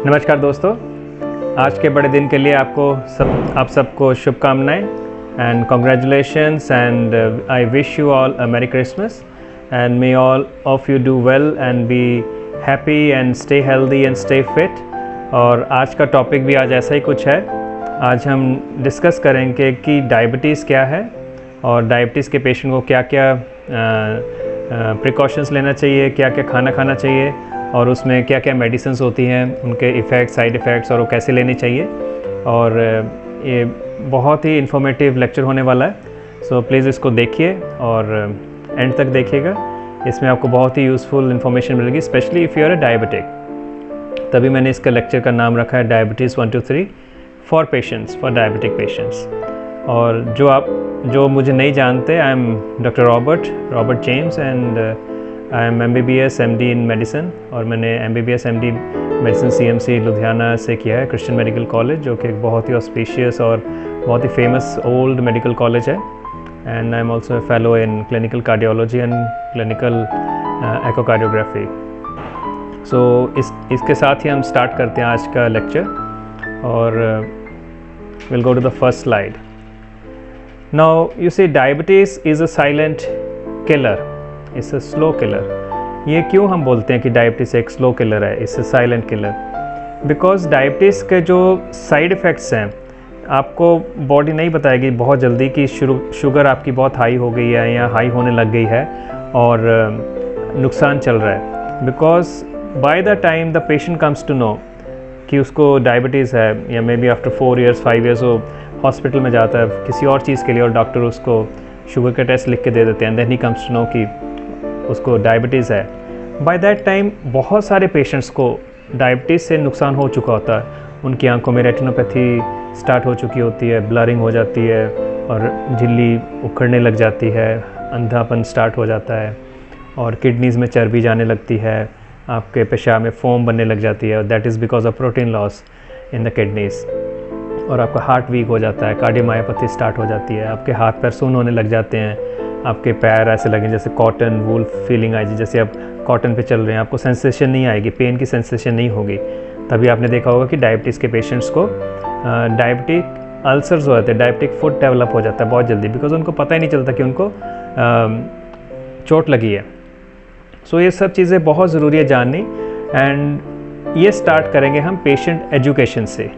नमस्कार दोस्तों, आज के बड़े दिन के लिए आप सबको शुभकामनाएं and congratulations and I wish you all a merry Christmas and may all of you do well and be happy and stay healthy and stay fit. और आज का टॉपिक भी आज ऐसा ही कुछ है। आज हम डिस्कस करेंगे कि डायबिटीज़ क्या है और डायबिटीज़ के पेशेंट को क्या क्या प्रिकॉशंस लेना चाहिए, क्या क्या खाना खाना चाहिए और उसमें क्या क्या मेडिसिन्स होती हैं, उनके इफ़ेक्ट्स, साइड इफ़ेक्ट्स और वो कैसे लेनी चाहिए। और ये बहुत ही इन्फॉर्मेटिव लेक्चर होने वाला है, सो प्लीज़ इसको देखिए और एंड तक देखिएगा। इसमें आपको बहुत ही यूज़फुल इन्फॉर्मेशन मिलेगी, specially if you are a diabetic. तभी मैंने इसका लेक्चर का नाम रखा है diabetes 1 to 3 for patients, for diabetic patients. और जो मुझे नहीं जानते, I am doctor Robert James and I am MBBS MD in medicine. और मैंने MBBS MD medicine CMC Ludhiana से किया है, क्रिश्चियन मेडिकल कॉलेज, जो कि एक बहुत ही ऑस्पिशियस और बहुत ही फेमस ओल्ड मेडिकल कॉलेज है। And I am also a fellow in clinical cardiology and clinical echocardiography. So इसके साथ ही हम स्टार्ट करते हैं आज का लेक्चर और will go to the first slide. Now you see diabetes is a silent killer, it's a slow killer. ये क्यों हम बोलते हैं कि डायबिटीज़ एक स्लो किलर है, it's a silent killer? Because diabetes के जो साइड इफ़ेक्ट्स हैं आपको बॉडी नहीं बताएगी बहुत जल्दी कि शुगर आपकी बहुत हाई हो गई है या हाई होने लग गई है और नुकसान चल रहा है। Because by the time the patient comes to know कि उसको डायबिटीज़ है, या maybe after 4 years 5 years वो हॉस्पिटल में जाता है किसी और चीज़ के लिए और डॉक्टर उसको शुगर का टेस्ट लिख के दे देते हैं, देन ही कम्स टू नो कि उसको डायबिटीज़ है। बाय दैट टाइम बहुत सारे पेशेंट्स को डायबिटीज़ से नुकसान हो चुका होता है। उनकी आंखों में रेटिनोपैथी स्टार्ट हो चुकी होती है, ब्लरिंग हो जाती है और झिल्ली उखड़ने लग जाती है, अंधापन स्टार्ट हो जाता है और किडनीज़ में चर्बी जाने लगती है, आपके पेशाब में फोम बनने लग जाती है, that is because of protein loss in the kidneys. और आपका हार्ट वीक हो जाता है, कार्डियोमायोपैथी स्टार्ट हो जाती है, आपके हाथ पैर सुन्न होने लग जाते हैं, आपके पैर ऐसे लगें जैसे कॉटन वूल फीलिंग आएगी, जैसे आप कॉटन पे चल रहे हैं, आपको सेंसेशन नहीं आएगी, पेन की सेंसेशन नहीं होगी। तभी आपने देखा होगा कि डायबिटीज़ के पेशेंट्स को डायबिटिक अल्सर्स हो जाते हैं, डायबिटिक फुट डेवलप हो जाता है बहुत जल्दी, बिकॉज उनको पता ही नहीं चलता कि उनको चोट लगी है। सो ये सब चीज़ें बहुत ज़रूरी है जाननी। एंड ये स्टार्ट करेंगे हम पेशेंट एजुकेशन से।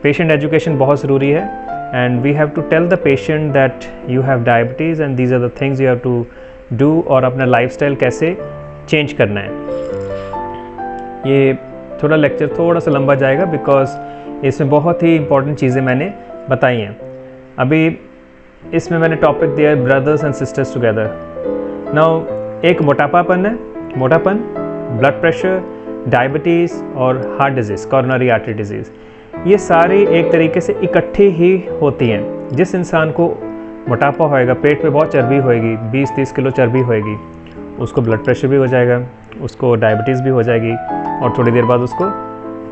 पेशेंट एजुकेशन बहुत ज़रूरी है and we have to tell the patient that you have diabetes and these are the things you have to do, और अपना लाइफस्टाइल कैसे चेंज करना है। ये थोड़ा लेक्चर थोड़ा सा लंबा जाएगा बिकॉज इसमें बहुत ही इंपॉर्टेंट चीज़ें मैंने बताई हैं। अभी इसमें मैंने टॉपिक दिया है brothers and sisters together. Now एक मोटापापन है, मोटापन, ब्लड प्रेशर, डायबिटीज़ और heart disease, coronary artery disease, ये सारी एक तरीके से इकट्ठी ही होती हैं। जिस इंसान को मोटापा होएगा, पेट में बहुत चर्बी होएगी, 20-30 किलो चर्बी होएगी, उसको ब्लड प्रेशर भी हो जाएगा, उसको डायबिटीज़ भी हो जाएगी और थोड़ी देर बाद उसको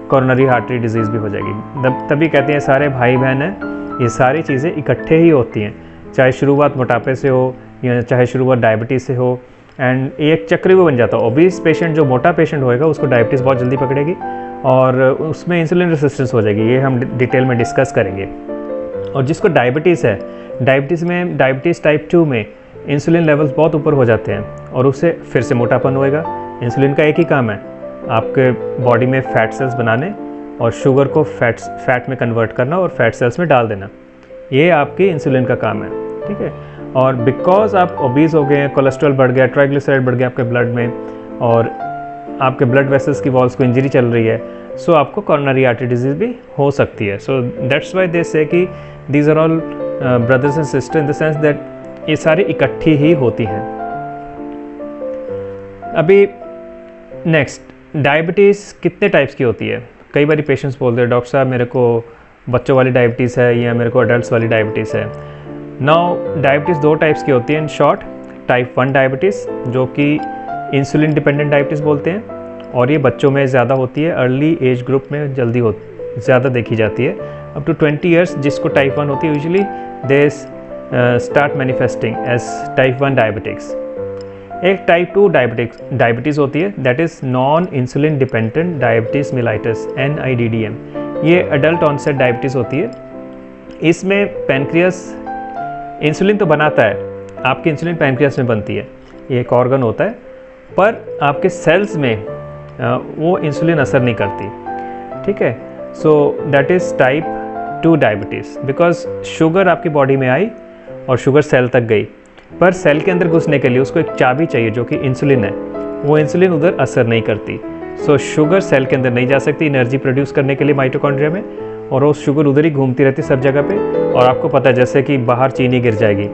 कॉरोनरी आर्टरी डिजीज़ भी हो जाएगी। तभी कहते हैं सारे भाई बहन हैं, ये सारी चीज़ें इकट्ठे ही होती हैं, चाहे शुरुआत मोटापे से हो या चाहे शुरुआत डायबिटीज़ से हो। एंड एक चक्र भी बन जाता है। ओबीस पेशेंट, जो मोटा पेशेंट होएगा, उसको डायबिटीज़ बहुत जल्दी पकड़ेगी और उसमें इंसुलिन रेसिस्टेंस हो जाएगी। ये हम डिटेल में डिस्कस करेंगे। और जिसको डायबिटीज़ है, डायबिटीज़ टाइप 2 में इंसुलिन लेवल्स बहुत ऊपर हो जाते हैं और उससे फिर से मोटापन होएगा। इंसुलिन का एक ही काम है, आपके बॉडी में फैट सेल्स बनाने और शुगर को फैट में कन्वर्ट करना और फैट सेल्स में डाल देना। ये आपकी इंसुलिन का काम है, ठीक है। और बिकॉज आप ओबीज हो गए हैं, कोलेस्ट्रॉल बढ़ गया, ट्राइग्लिसराइड बढ़ गया आपके ब्लड में और आपके ब्लड वेसल्स की वॉल्स को इंजरी चल रही है, सो आपको कॉरोनरी आर्टरी डिजीज़ भी हो सकती है। So that's why they say कि these are all brothers and sister in the sense that ये सारी इकट्ठी ही होती हैं। अभी नेक्स्ट, डायबिटीज़ कितने टाइप्स की होती है? कई बार पेशेंट्स बोलते हैं डॉक्टर साहब मेरे को बच्चों वाली डायबिटीज़ है या मेरे को अडल्ट वाली डायबिटीज़ है। नाउ डायबिटीज़ 2 टाइप्स की होती है इन शॉर्ट। टाइप 1 डायबिटीज़, जो कि इंसुलिन डिपेंडेंट डायबिटीज़ बोलते हैं, और ये बच्चों में ज़्यादा होती है, अर्ली एज ग्रुप में ज़्यादा देखी जाती है, अप टू 20 years। जिसको टाइप 1 होती है, usually they start manifesting as type 1 diabetics. एक टाइप 2 डायबिटीज़ होती है, that is non insulin dependent diabetes mellitus, NIDDM। ये अडल्ट ऑनसेट डायबिटीज़ होती है। इसमें पैनक्रियास इंसुलिन तो बनाता है, आपकी इंसुलिन पैनक्रियास में बनती है, ये एक ऑर्गन होता है, पर आपके सेल्स में वो इंसुलिन असर नहीं करती, ठीक है। So that is type 2 diabetes, because sugar आपकी बॉडी में आई और शुगर सेल तक गई, पर सेल के अंदर घुसने के लिए उसको एक चाबी चाहिए जो कि इंसुलिन है, वो इंसुलिन उधर असर नहीं करती। सो शुगर सेल के अंदर नहीं जा सकती एनर्जी प्रोड्यूस करने के लिए माइटोकॉन्ड्रिया में, और वो शुगर उधर ही घूमती रहती सब जगह पे। और आपको पता है जैसे कि बाहर चीनी गिर जाएगी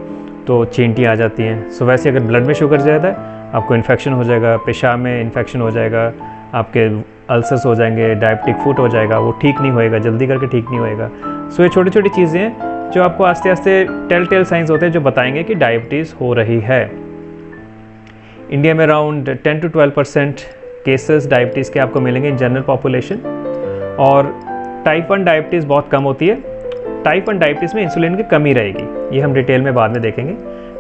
तो चींटियाँ आ जाती हैं। सो वैसे अगर ब्लड में शुगर ज़्यादा है आपको इन्फेक्शन हो जाएगा, पेशाब में इन्फेक्शन हो जाएगा, आपके अल्सर्स हो जाएंगे, डायबिटिक फुट हो जाएगा, वो ठीक नहीं होएगा, जल्दी करके ठीक नहीं होएगा। सो ये छोटी छोटी चीज़ें हैं जो आपको आस्ते आस्ते टेल साइंस होते हैं जो बताएंगे कि डायबिटीज़ हो रही है। इंडिया में अराउंड 10 to 12% केसेस डायबिटीज़ के आपको मिलेंगे इन जनरल पॉपुलेशन, और टाइप 1 डायबिटीज़ बहुत कम होती है। टाइप 1 डायबिटीज़ में इंसुलिन की कमी रहेगी, ये हम डिटेल में बाद में देखेंगे।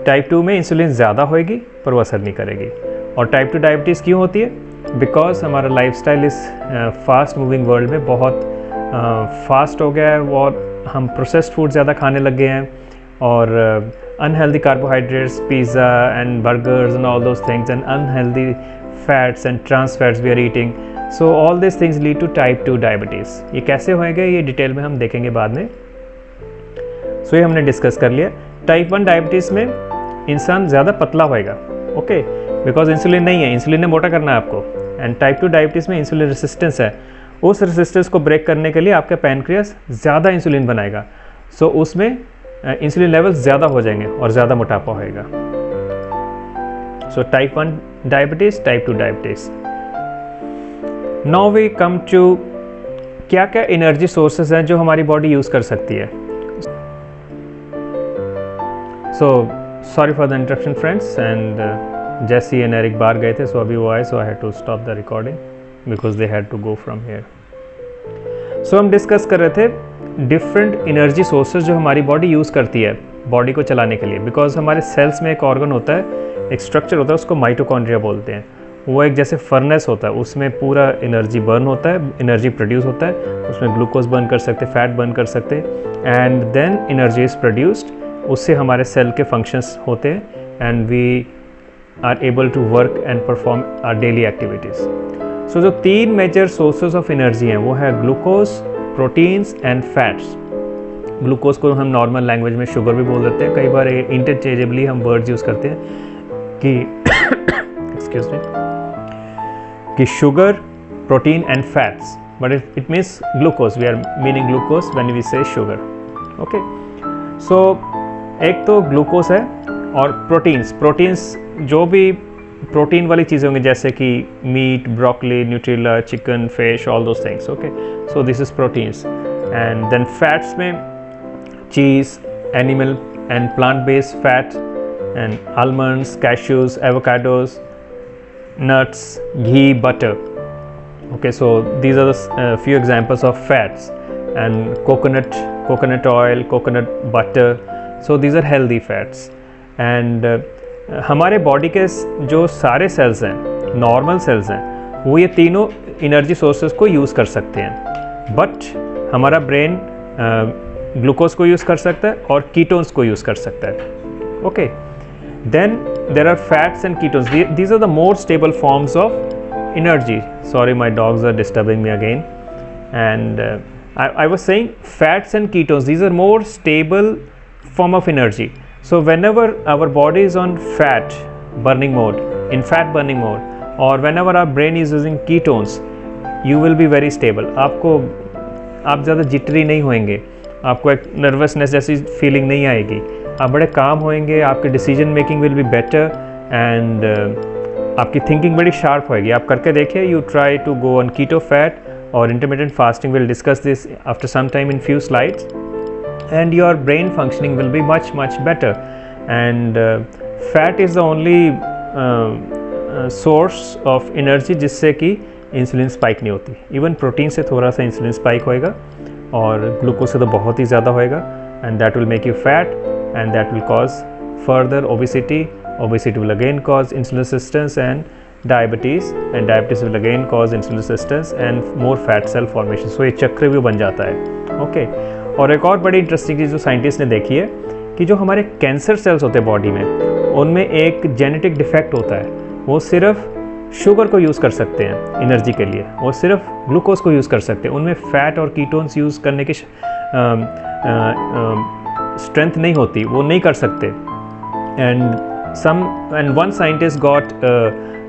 टाइप 2 में इंसुलिन ज़्यादा होएगी पर वो असर नहीं करेगी। और टाइप 2 डायबिटीज़ क्यों होती है? बिकॉज हमारा लाइफस्टाइल इस फास्ट मूविंग वर्ल्ड में बहुत फास्ट हो गया है, और हम प्रोसेस्ड फूड ज़्यादा खाने लग गए हैं, और unhealthy carbohydrates, pizza and burgers and all those things, and unhealthy fats and trans fats we are eating. So all this things lead to type 2 diabetes. ये कैसे होएगा ये डिटेल में हम देखेंगे बाद में। सो ये हमने डिस्कस कर लिया। टाइप 1 डायबिटीज़ में इंसान ज़्यादा पतला होएगा, ओके, बिकॉज इंसुलिन नहीं है, इंसुलिन ने मोटा करना है आपको। एंड टाइप 2 डायबिटीज़ में इंसुलिन रेसिस्टेंस है, उस रेसिस्टेंस को ब्रेक करने के लिए आपका पैनक्रियास ज़्यादा इंसुलिन बनाएगा। सो उसमें इंसुलिन लेवल ज़्यादा हो जाएंगे और ज़्यादा मोटापा होएगा। So type 1 diabetes, type 2 diabetes. Now we come to क्या क्या एनर्जी सोर्सेज हैं जो हमारी बॉडी यूज़ कर सकती है। So sorry for the interruption friends, and Jessie and Eric बाहर गए थे, सो अभी वो आए, so I had to stop the recording because they had to go from here. So हम डिस्कस कर रहे थे डिफरेंट एनर्जी सोर्सेज जो हमारी बॉडी यूज़ करती है बॉडी को चलाने के लिए। बिकॉज हमारे सेल्स में एक ऑर्गन होता है, एक स्ट्रक्चर होता है, उसको माइटोकॉन्ड्रिया बोलते हैं। वो एक जैसे फर्नेस होता है, उसमें पूरा एनर्जी बर्न होता है, एनर्जी प्रोड्यूस होता है, उसमें ग्लूकोज बर्न कर सकते, फैट बर्न कर सकते, and then energy is produced. उससे हमारे सेल के फंक्शंस होते हैं, and we are able to work and perform our daily activities. So जो 3 मेजर सोर्सेज ऑफ एनर्जी हैं वो है glucose, proteins and fats. Glucose को हम नॉर्मल लैंग्वेज में शुगर भी बोल देते हैं, कई बार इंटरचेंजेबली हम वर्ड्स यूज़ करते हैं कि एक्सक्यूज मी, कि sugar, protein and fats, but it means glucose, we are meaning glucose when we say sugar, okay. So एक तो ग्लूकोज है, और प्रोटीन्स जो भी प्रोटीन वाली चीज़ें होंगी जैसे कि meat, broccoli, Nutrela, chicken, fish, all those things, okay. So this is proteins. And then fats में cheese, animal and plant based fat, and almonds, cashews, avocados, nuts, ghee, butter, okay. So these are the few examples of fats, and coconut oil, coconut butter, so these are healthy fats. And हमारे body के जो सारे sales हैं, normal sales हैं, वो ये तीनों energy sources को यूज़ कर सकते हैं, बट हमारा ब्रेन ग्लूकोज को यूज़ कर सकता है और कीटोन्स को यूज़ कर सकता है, okay. Then there are fats and ketones. These are the more stable forms of energy. Sorry, my dogs are disturbing me again. And I was saying fats and ketones, these are more stable form of energy. So whenever our body is on fat burning mode, or whenever our brain is using ketones, you will be very stable. आप ज़्यादा jittery नहीं होंगे, आपको एक nervousness जैसी feeling नहीं आएगी, आप बड़े काम होएंगे, आपकी decision making will be better, and आपकी थिंकिंग बड़ी शार्प होएगी। आप करके देखिए, you try to go on keto fat और intermittent fasting, will discuss this after some time in few slides, and your brain functioning will be much better. And fat is the only source of energy जिससे कि insulin spike नहीं होती। Even protein से थोड़ा सा insulin spike होएगा, और glucose से तो बहुत ही ज़्यादा होएगा, and that will make you fat, and that will cause further obesity obesity will again cause insulin resistance and diabetes will again cause insulin resistance and more fat cell formation. So ये चक्रव्यूह बन जाता है. Okay. और एक और बड़ी interesting चीज़ जो साइंटिस्ट ने देखी है कि जो हमारे कैंसर सेल्स होते हैं बॉडी में, उनमें एक जेनेटिक डिफेक्ट होता है. वो सिर्फ शुगर को यूज़ कर सकते हैं एनर्जी के लिए, वो सिर्फ ग्लूकोज को यूज़ कर सकते हैं. उनमें फैट और कीटोन्स यूज़ करने की स्ट्रेंथ नहीं होती, वो नहीं कर सकते. And one scientist got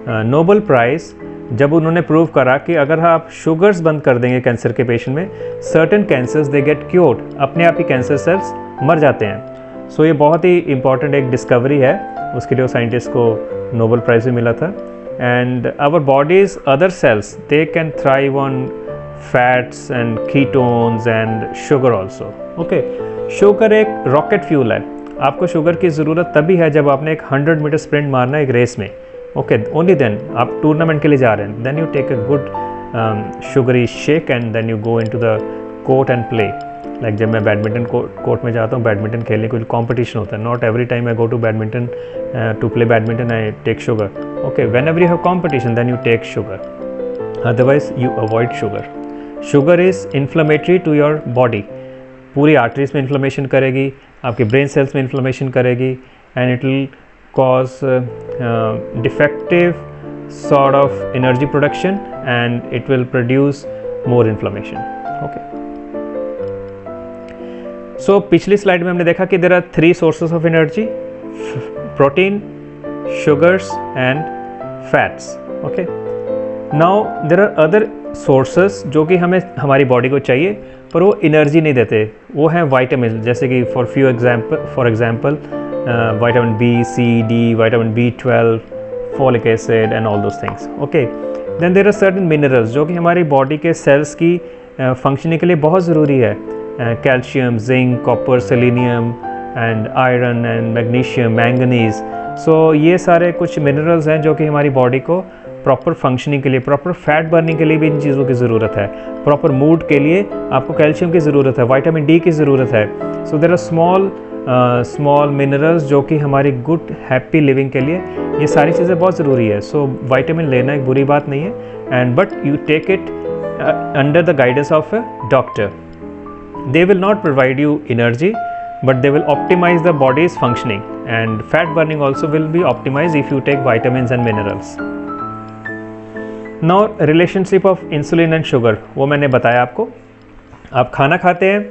Nobel prize जब उन्होंने प्रूव करा कि अगर आप शुगर्स बंद कर देंगे कैंसर के पेशेंट में, certain cancers they get cured, अपने आप ही कैंसर सेल्स मर जाते हैं. सो ये बहुत ही इंपॉर्टेंट एक डिस्कवरी है, उसके लिए साइंटिस्ट को नोबेल प्राइज़ भी मिला था. And our bodies other cells they can thrive on fats and ketones and sugar also. Okay. Sugar एक रॉकेट फ्यूल है. आपको शुगर की ज़रूरत तभी है जब आपने एक 100 मीटर स्प्रिंट मारना है एक रेस में. ओके, ओनली देन आप टूर्नामेंट के लिए जा रहे हैं, then you take a good sugary shake and then you go into the court and play. Like जब मैं बैडमिंटन कोर्ट में जाता हूँ बैडमिंटन खेलने के लिए, कॉम्पिटिशन होता है. Not every time I go to badminton to play badminton I take sugar. Okay, whenever you have competition then you take sugar, otherwise you avoid sugar. Sugar is inflammatory to your body. पूरी arteries में inflammation करेगी, आपके brain cells में inflammation करेगी, and it will cause defective sort of energy production and it will produce more inflammation. Okay. So पिछली slide में हमने देखा कि there are 3 sources of energy: protein, sugars and fats. Okay. Now there are other sources जो कि हमें हमारी body को चाहिए पर वो एनर्जी नहीं देते. वो हैं विटामिन, जैसे कि for example vitamin B, C, D, vitamin B12, folic acid and all those things. Okay. Then there are certain minerals जो कि हमारी बॉडी के सेल्स की फंक्शनिंग के लिए बहुत ज़रूरी है. Calcium, zinc, copper, selenium and iron and magnesium, manganese. So ये सारे कुछ मिनरल्स हैं जो कि हमारी बॉडी को प्रॉपर फंक्शनिंग के लिए, प्रॉपर फैट बर्निंग के लिए भी इन चीज़ों की ज़रूरत है. प्रॉपर मूड के लिए आपको कैल्शियम की ज़रूरत है, विटामिन डी की ज़रूरत है. So there are small minerals जो कि हमारी गुड हैप्पी लिविंग के लिए ये सारी चीज़ें बहुत ज़रूरी है. सो विटामिन लेना एक बुरी बात नहीं है, and but you take it under the guidance of a doctor. They will not provide you energy but they will optimise the body's functioning, and fat burning also will be optimise if you take vitamins and minerals. Now relationship of insulin and sugar, वो मैंने बताया आपको. आप खाना खाते हैं,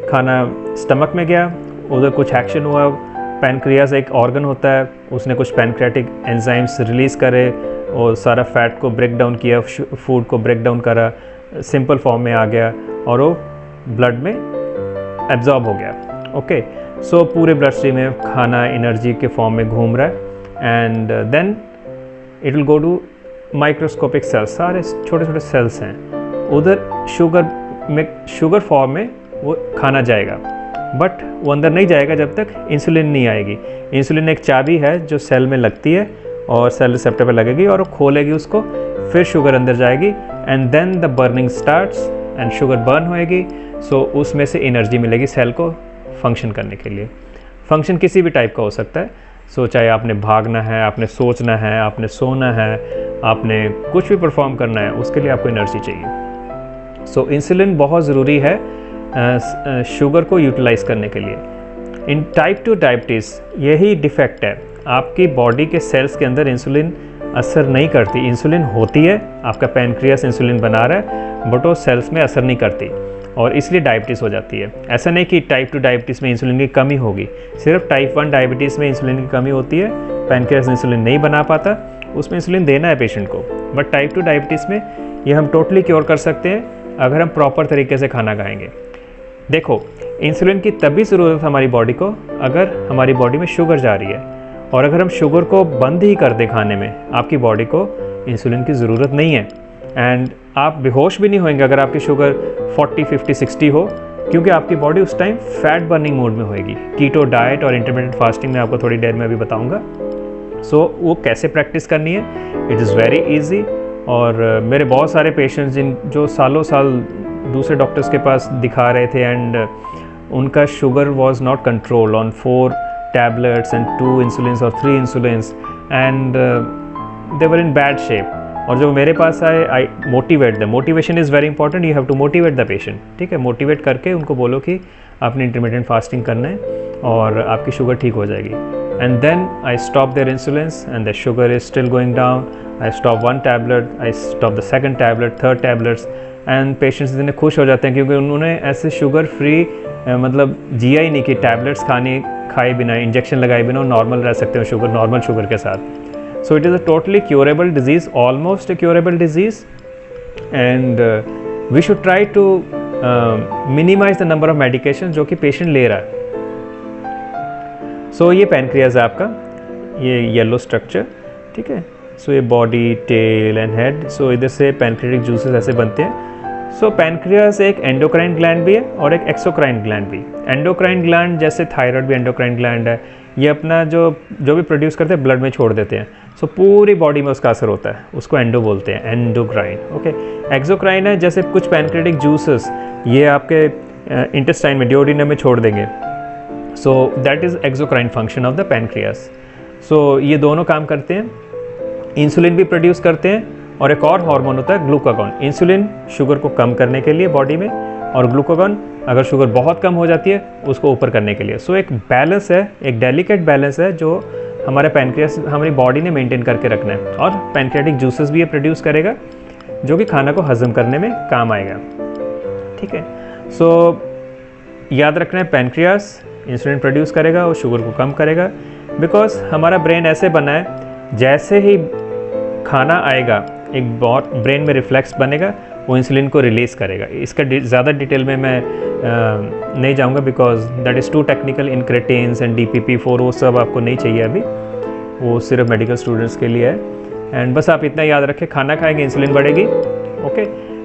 खाना stomach में गया, उधर कुछ एक्शन हुआ, पैनक्रियाज एक ऑर्गन होता है, उसने कुछ पैनक्रियाटिक एंजाइम्स रिलीज़ करे और सारा फैट को ब्रेक डाउन किया, फूड को ब्रेक डाउन करा, सिंपल फॉर्म में आ गया और वो ब्लड में एब्जॉर्ब हो गया. ओके. सो पूरे ब्लड स्ट्रीम में खाना एनर्जी के फॉर्म में घूम रहा है, and then it will go to microscopic cells, सारे छोटे छोटे सेल्स हैं, उधर शुगर फॉर्म में वो खाना जाएगा. बट वो अंदर नहीं जाएगा जब तक इंसुलिन नहीं आएगी. इंसुलिन एक चाबी है जो सेल में लगती है और सेल रिसेप्टर पे लगेगी और वो खोलेगी उसको, फिर शुगर अंदर जाएगी, and then the burning starts and sugar burn होएगी. सो उसमें से एनर्जी मिलेगी सेल को फंक्शन करने के लिए. फंक्शन किसी भी टाइप का हो सकता है. सो चाहे आपने भागना है, आपने सोचना है, आपने सोना है, आपने कुछ भी परफॉर्म करना है, उसके लिए आपको एनर्जी चाहिए. सो इंसुलिन बहुत ज़रूरी है शुगर को यूटिलाइज करने के लिए. इन टाइप 2 डायबिटीज़ यही डिफेक्ट है, आपकी बॉडी के सेल्स के अंदर इंसुलिन असर नहीं करती. इंसुलिन होती है, आपका पैनक्रियास इंसुलिन बना रहा है, बट वो सेल्स में असर नहीं करती और इसलिए डायबिटीज़ हो जाती है. ऐसा नहीं कि टाइप 2 डायबिटीज़ में इंसुलिन की कमी होगी, सिर्फ टाइप 1 डायबिटीज़ में इंसुलिन की कमी होती है, पैनक्रियास इंसुलिन नहीं बना पाता, उसमें इंसुलिन देना है पेशेंट को. बट टाइप 2 डायबिटीज़ में ये हम टोटली क्योर कर सकते हैं अगर हम प्रॉपर तरीके से खाना खाएंगे. देखो, इंसुलिन की तभी ज़रूरत हमारी बॉडी को अगर हमारी बॉडी में शुगर जा रही है, और अगर हम शुगर को बंद ही कर दें खाने में, आपकी बॉडी को इंसुलिन की ज़रूरत नहीं है, एंड आप बेहोश भी नहीं होंगे अगर आपकी शुगर 40, 50, 60 हो, क्योंकि आपकी बॉडी उस टाइम फैट बर्निंग मोड में होएगी. कीटो डाइट और इंटरमिटेंट फास्टिंग में आपको थोड़ी देर में अभी बताऊँगा. सो वो कैसे प्रैक्टिस करनी है, इट इज़ वेरी ईजी. और मेरे बहुत सारे पेशेंट्स जो सालों साल दूसरे डॉक्टर्स के पास दिखा रहे थे, एंड उनका sugar was not control on 4, tablets and 2 insulins or 3 insulins, and they were in bad shape. और जो मेरे पास आए, I motivate the, motivation is very important, you have to motivate the patient, ठीक है। मोटिवेट करके उनको बोलो कि आपने इंटरमीडिएट फास्टिंग करना है और आपकी शुगर ठीक हो जाएगी। And then I stop there insulins and the sugar is still going down. I stop 1 tablet, I stop the second tablet, third tablets, and patients इतने खुश हो जाते हैं क्योंकि उन्होंने ऐसे शुगर फ्री मतलब जिया ही नहीं कि टैबलेट्स खाए बिना, इंजेक्शन लगाए बिना नॉर्मल रह सकते हो शुगर, नॉर्मल शुगर के साथ। So it is a totally curable disease, almost a curable disease, and we should try to minimise the number of medication जो कि पेशेंट ले रहा है। सो ये पैनक्रियाज है आपका, ये येलो स्ट्रक्चर, ठीक है। सो ये बॉडी, टेल एंड हेड, सो इधर से पैनक्रियाटिक जूसेस ऐसे बनते हैं। सो पैनक्रियाज एक एंडोक्राइन ग्लैंड भी है और एक एक्सोक्राइन ग्लैंड भी। एंडोक्राइन ग्लैंड जैसे थायराइड भी एंडोक्राइन ग्लैंड है, ये अपना जो भी प्रोड्यूस करते हैं ब्लड में छोड़ देते हैं। सो पूरी बॉडी में उसका असर होता है, उसको एंडो बोलते हैं, एंडोक्राइन, ओके। एक्सोक्राइन है जैसे कुछ पैनक्रियाटिक जूसेस ये आपके इंटेस्टाइन में, डिओडिनम में छोड़ देंगे। So that is exocrine function of the pancreas. So ये दोनों काम करते हैं, इंसुलिन भी प्रोड्यूस करते हैं, और एक और हार्मोन होता है ग्लूकागॉन। इंसुलिन शुगर को कम करने के लिए बॉडी में, और ग्लूकागॉन अगर शुगर बहुत कम हो जाती है उसको ऊपर करने के लिए। सो एक बैलेंस है, एक डेलिकेट बैलेंस है जो हमारे पैनक्रियास, हमारी बॉडी ने मेंटेन करके रखना है। और पैनक्रियाटिक जूसेस भी ये प्रोड्यूस करेगा जो कि खाना को हजम करने में काम आएगा, ठीक है। सो याद रखना है, पैनक्रियास इंसुलिन प्रोड्यूस करेगा और शुगर को कम करेगा, बिकॉज हमारा ब्रेन ऐसे बना है जैसे ही खाना आएगा एक ब्रेन में रिफ्लेक्स बनेगा, वो इंसुलिन को रिलीज़ करेगा। इसका ज़्यादा डिटेल में मैं नहीं जाऊंगा because that is too technical. Incretins and DPP-4 वो सब आपको नहीं चाहिए अभी, वो सिर्फ मेडिकल स्टूडेंट्स के लिए है। एंड बस आप इतना याद रखें, खाना खाएंगे इंसुलिन बढ़ेगी, ओके।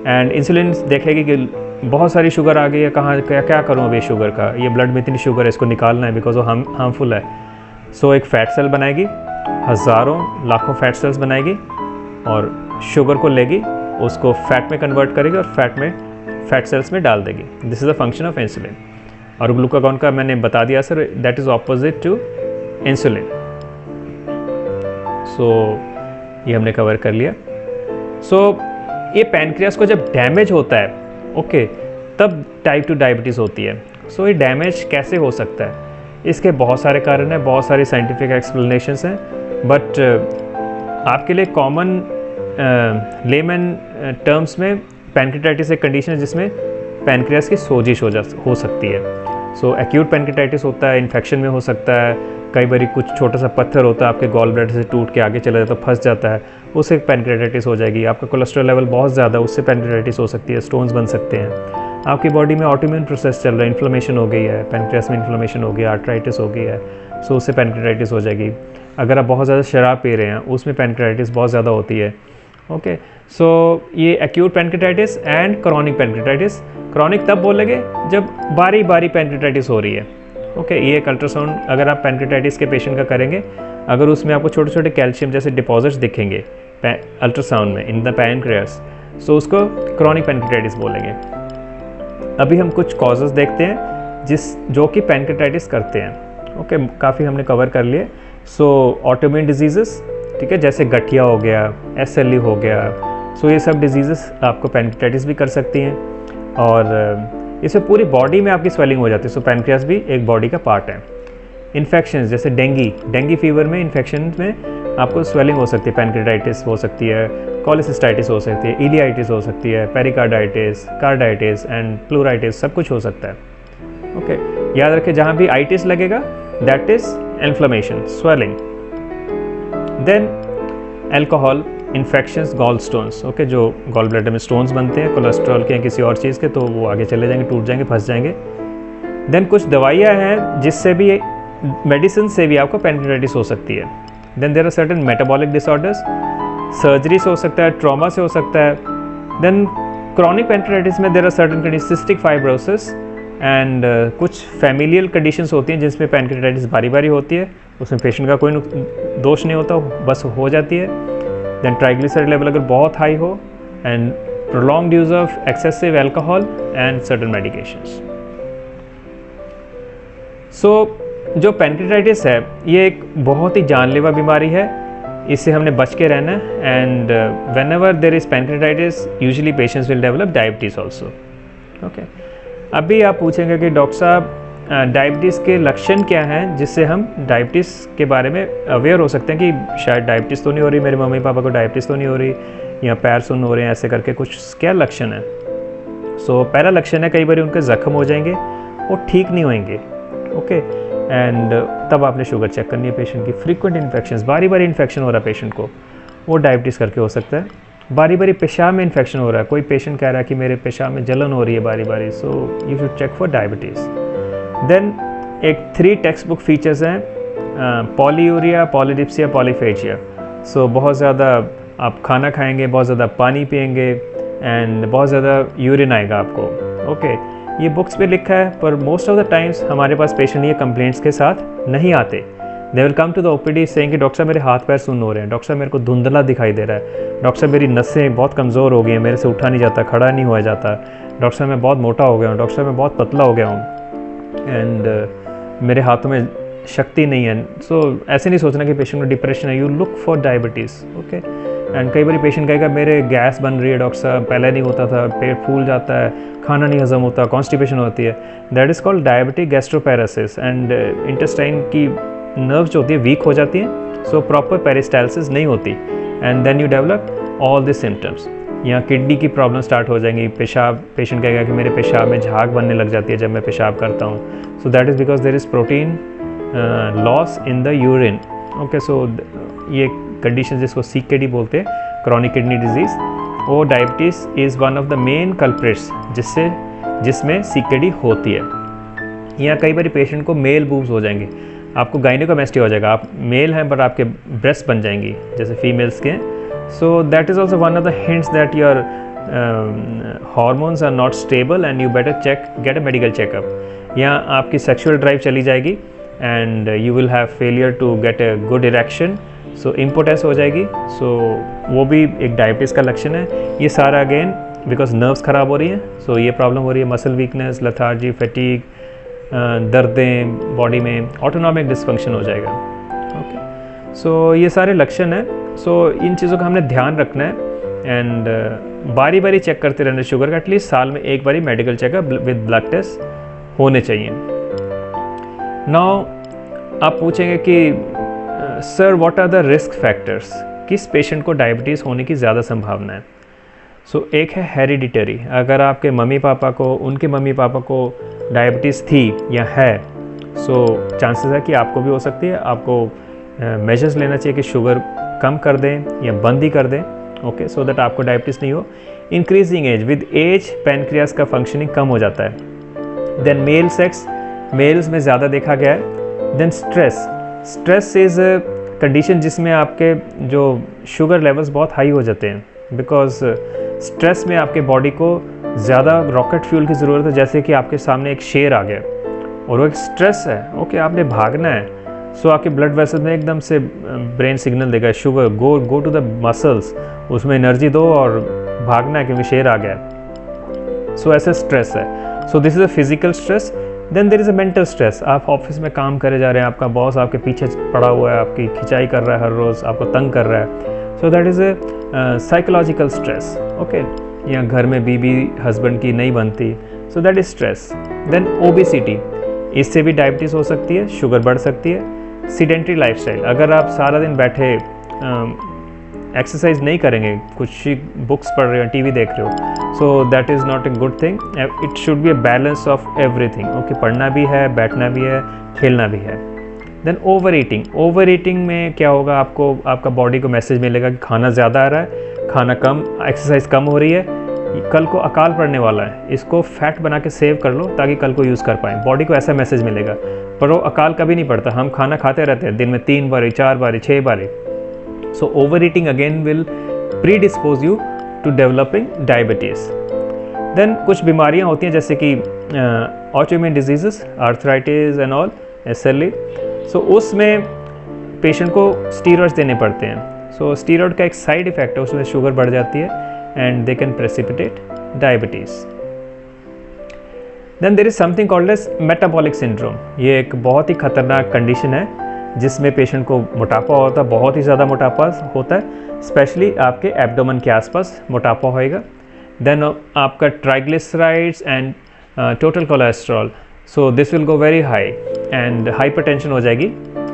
एंड इंसुलिन देखेगी कि बहुत सारी शुगर आ गई है, कहाँ क्या करूँ अभी शुगर का, ये ब्लड में इतनी शुगर है, इसको निकालना है बिकॉज वो हार्मफुल है। सो एक फैट सेल बनाएगी, हज़ारों लाखों फैट सेल्स बनाएगी और शुगर को लेगी, उसको फैट में कन्वर्ट करेगी और फैट सेल्स में डाल देगी। This is the function of insulin. और ग्लूकागॉन का मैंने बता दिया sir, that is opposite to insulin. So ये हमने कवर कर लिया। सो ये पैनक्रियास को जब डैमेज होता है, ओके, तब टाइप 2 डायबिटीज़ होती है। सो ये डैमेज कैसे हो सकता है, इसके बहुत सारे कारण हैं, बहुत सारी साइंटिफिक एक्सप्लेनेशंस हैं, बट आपके लिए कॉमन लेमन टर्म्स में पैनक्रियाटाइटिस एक कंडीशन है जिसमें पैनक्रियास की सोजिश हो सकती है। सो एक्यूट पैनक्रियाटाइटिस होता है, इन्फेक्शन में हो सकता है, कई बार कुछ छोटा सा पत्थर होता है आपके गॉल ब्लैडर से टूट के आगे चला जाता है, फंस जाता है, उससे पैनक्रियाटाइटिस हो जाएगी। आपका कोलेस्ट्रॉल लेवल बहुत ज़्यादा, उससे पैनक्रियाटाइटिस हो सकती है, स्टोन्स बन सकते हैं। आपकी बॉडी में ऑटोइम्यून प्रोसेस चल रहा है, इन्फ्लेमेशन हो गई है, पैनक्रियास में इन्फ्लेमेशन हो गया, आर्थराइटिस हो गई है, सो उससे पैनक्रियाटाइटिस हो जाएगी। अगर आप बहुत ज़्यादा शराब पी रहे हैं, उसमें पैनक्रियाटाइटिस बहुत ज़्यादा होती है, ओके। सो ये acute pancreatitis and chronic pancreatitis. Chronic तब बोलेंगे जब बारी बारी पैनक्रियाटाइटिस हो रही है, ओके। ये एक अल्ट्रासाउंड अगर आप पैनक्रियाटाइटिस के पेशेंट का करेंगे, अगर उसमें आपको छोटे छोटे कैल्शियम जैसे डिपॉजिट्स दिखेंगे अल्ट्रासाउंड में इन द पैनक्रियास, सो उसको क्रॉनिक पैनक्रियाटाइटिस बोलेंगे। अभी हम कुछ कॉजेज़ देखते हैं जो कि पैनक्रियाटाइटिस करते हैं, ओके। काफ़ी हमने कवर कर लिए। सो ऑटोइम्यून डिजीज़ेस, ठीक है, जैसे गठिया हो गया, SLE हो गया, सो ये सब डिजीज़ेस आपको पैनक्रियाटाइटिस भी कर सकती हैं, और इससे पूरी बॉडी में आपकी स्वेलिंग हो जाती है। सो पैनक्रियास भी एक बॉडी का पार्ट है। इन्फेक्शंस जैसे डेंगी फीवर में, इन्फेक्शन में आपको स्वेलिंग हो सकती है, पैनक्रियाटाइटिस हो सकती है, कॉलेसिस्टाइटिस हो सकती है, इलियाइटिस हो सकती है, पेरिकार्डाइटिस, कार्डाइटिस एंड प्लूराइटिस, सब कुछ हो सकता है, ओके। याद रखें, जहाँ भी आइटिस लगेगा that is inflammation, swelling. Then alcohol, infections, gall stones, okay, जो गॉल ब्लैडर में स्टोन्स बनते हैं कोलेस्ट्रॉल के या किसी और चीज़ के, तो वो आगे चले जाएंगे, टूट जाएंगे, फंस जाएंगे। देन कुछ दवाइयाँ हैं जिससे भी, मेडिसिन से भी आपको पैनक्रियाटाइटिस हो सकती है। Then there are certain metabolic disorders, surgery से हो सकता है, ट्रॉमा से हो सकता है। देन क्रॉनिक पैनक्रियाटाइटिस में there are certain condition, cystic fibrosis and कुछ फैमिलियल कंडीशंस होती हैं जिसमें पैनक्रियाटाइटिस बारी बारी होती है, उसमें पेशेंट का कोई दोष नहीं होता, बस हो जाती है। देन ट्राइग्लिसराइड लेवल अगर बहुत हाई हो, and prolonged use of excessive alcohol and certain medications. So जो पैनक्रेटाइटिस है ये एक बहुत ही जानलेवा बीमारी है, इससे हमने बच के रहना है। And when ever there is pancreatitis usually patients will develop diabetes also. Okay, अभी आप पूछेंगे कि डॉक्टर साहब डायबिटीज़ के लक्षण क्या हैं जिससे हम डायबिटीज़ के बारे में अवेयर हो सकते हैं कि शायद डायबिटीज़ तो नहीं हो रही, मेरे मम्मी पापा को डायबिटीज़ तो नहीं हो रही, या पैर सुन्न हो रहे हैं, ऐसे करके कुछ क्या लक्षण है। सो पहला लक्षण है कई बार उनके ज़ख्म हो जाएंगे, वो ठीक नहीं होंगे। ओके, एंड तब आपने शुगर चेक करनी है पेशेंट की। फ्रीक्वेंट इन्फेक्शंस, बारी बारी इन्फेक्शन हो रहा है पेशेंट को, वो डायबिटीज़ करके हो सकता है। बारी बारी पेशाब में इन्फेक्शन हो रहा है, कोई पेशेंट कह रहा है कि मेरे पेशाब में जलन हो रही है बारी बारी, so you should check for diabetes. Then एक 3 टेक्स्ट बुक फीचर्स हैं, पॉलीयूरिया, पॉलीडिप्सिया, पॉलीफेजिया। सो बहुत ज़्यादा आप खाना खाएंगे, बहुत ज़्यादा पानी पिएंगे एंड बहुत ज़्यादा यूरिन आएगा आपको। ओके, ये बुक्स पे लिखा है, पर मोस्ट ऑफ द टाइम्स हमारे पास पेशेंट ये कंप्लेंट्स के साथ नहीं आते। They will come to the OPD saying कि डॉक्टर साहब मेरे हाथ पैर सुन्न हो रहे हैं, डॉक्टर साहब मेरे को धुंधला दिखाई दे रहा है, डॉक्टर साहब मेरी नसें बहुत कमज़ोर हो गई हैं, मेरे से उठा नहीं जाता, खड़ा नहीं हुआ जाता, डॉक्टर साहब मैं बहुत मोटा हो गया हूँ, डॉक्टर साहब मैं बहुत पतला हो गया हूँ एंड मेरे हाथों में शक्ति नहीं है। सो ऐसे नहीं सोचना कि पेशेंट को डिप्रेशन है, you look for diabetes. Okay, and कई बार पेशेंट कहेगा मेरे गैस बन रही है डॉक्टर साहब, पहले नहीं होता था, पेट फूल जाता है, खाना नहीं हजम होता, कॉन्स्टिपेशन होती है। That is called diabetic gastroparesis and intestine की नर्व्स जो होती है वीक हो जाती हैं, सो प्रॉपर पेरिस्टालसिस नहीं होती and then you develop all this symptoms. यहाँ किडनी की प्रॉब्लम स्टार्ट हो जाएंगी, पेशाब, पेशेंट कहेगा कि मेरे पेशाब में झाग बनने लग जाती है जब मैं पेशाब करता हूँ। So that is because there is protein loss in the urine. Okay, so ये कंडीशन जिसको CKD बोलते हैं, क्रॉनिक किडनी डिजीज़, वो diabetes is one of the main culprits जिसमें CKD होती है। यहाँ कई बार पेशेंट को मेल बूब्स हो जाएंगे, आपको गायनेकोमेस्टिया हो जाएगा, आप मेल हैं बट आपके ब्रेस्ट बन जाएंगी जैसे फीमेल्स के। So that is also one of the hints that your hormones are not stable and you better get a medical checkup. यहाँ आपकी सेक्सुअल ड्राइव चली जाएगी and you will have failure to get a good erection, so impotence हो जाएगी। सो वो भी एक diabetes का लक्षण है। ये सारा अगेन बिकॉज नर्व्स ख़राब हो रही हैं, सो ये प्रॉब्लम हो रही है, मसल वीकनेस, लथार्जी, फैटीग, दर्दें बॉडी में, ऑटोनॉमिक डिसफंक्शन हो जाएगा। ओके, सो ये सारे लक्षण हैं। सो इन चीज़ों का हमने ध्यान रखना है एंड बारी बारी चेक करते रहना शुगर का, एटलीस्ट साल में एक बारी medical checkup with blood test होने चाहिए। नाउ आप पूछेंगे कि sir what are the risk factors, किस पेशेंट को डायबिटीज़ होने की ज़्यादा संभावना है। सो एक है हेरिडिटरी, अगर आपके मम्मी पापा को, उनके मम्मी पापा को डायबिटीज़ थी या है, सो चांसेस है कि आपको भी हो सकती है। आपको मेजर्स लेना चाहिए कि शुगर कम कर दें या बंद ही कर दें। ओके, सो दैट आपको डायबिटीज़ नहीं हो। Increasing age, with age pancreas का फंक्शनिंग कम हो जाता है। देन मेल सेक्स, मेल्स में ज़्यादा देखा गया है। Then stress, stress is condition जिसमें आपके जो शुगर लेवल्स बहुत हाई हो जाते हैं, बिकॉज स्ट्रेस में आपके बॉडी को ज़्यादा रॉकेट फ्यूल की ज़रूरत है। जैसे कि आपके सामने एक शेर आ गया और वो एक स्ट्रेस है, ओके, आपने भागना है, सो आपके ब्लड वेसल में एकदम से ब्रेन सिग्नल देगा sugar go to the muscles, उसमें एनर्जी दो और भागना है क्योंकि शेर आ गया। सो ऐसा स्ट्रेस है। So this is a physical stress. Then there is a mental stress, आप ऑफिस में काम करे जा रहे हैं, आपका बॉस आपके पीछे पड़ा हुआ है, आपकी खिंचाई कर रहा है, हर रोज़ आपको तंग कर रहा है। So that is a psychological stress. Okay, या घर में बीबी हस्बैंड की नहीं बनती, so that is stress. Then obesity, इससे भी डायबिटीज़ हो सकती है, शुगर बढ़ सकती है। सीडेंट्री लाइफस्टाइल, अगर आप सारा दिन बैठे एक्सरसाइज नहीं करेंगे, कुछ बुक्स पढ़ रहे हो, टीवी देख रहे हो, so that is not a good thing. It should be a balance of everything. Okay, पढ़ना भी है, बैठना भी है, खेलना भी है। Then over eating, over eating में क्या होगा, आपको आपका बॉडी को मैसेज मिलेगा कि खाना ज़्यादा आ रहा है, खाना कम, एक्सरसाइज कम हो रही है, कल को अकाल पड़ने वाला है, इसको फैट बना के सेव कर लो ताकि कल को यूज़ कर पाएँ। बॉडी को ऐसा मैसेज मिलेगा, पर वो अकाल कभी नहीं पड़ता। हम खाना खाते रहते हैं दिन में 3 बारी, 4 बारी, 6 बारी। So over eating again will predispose you to developing diabetes. Then कुछ बीमारियां होती हैं जैसे कि autoimmune diseases, arthritis and all, SLE। सो उसमें पेशेंट को स्टीरॉइड्स देने पड़ते हैं। सो स्टीरॉइड का एक साइड इफ़ेक्ट है, उसमें शुगर बढ़ जाती है and they can precipitate diabetes. Then there is something called as metabolic syndrome. ये एक बहुत ही खतरनाक कंडीशन है जिसमें पेशेंट को मोटापा होता है, बहुत ही ज़्यादा मोटापा होता है, स्पेशली आपके एब्डोमेन के आसपास मोटापा होएगा। देन आपका triglycerides and total cholesterol, so this will go very high and hypertension हो जाएगी,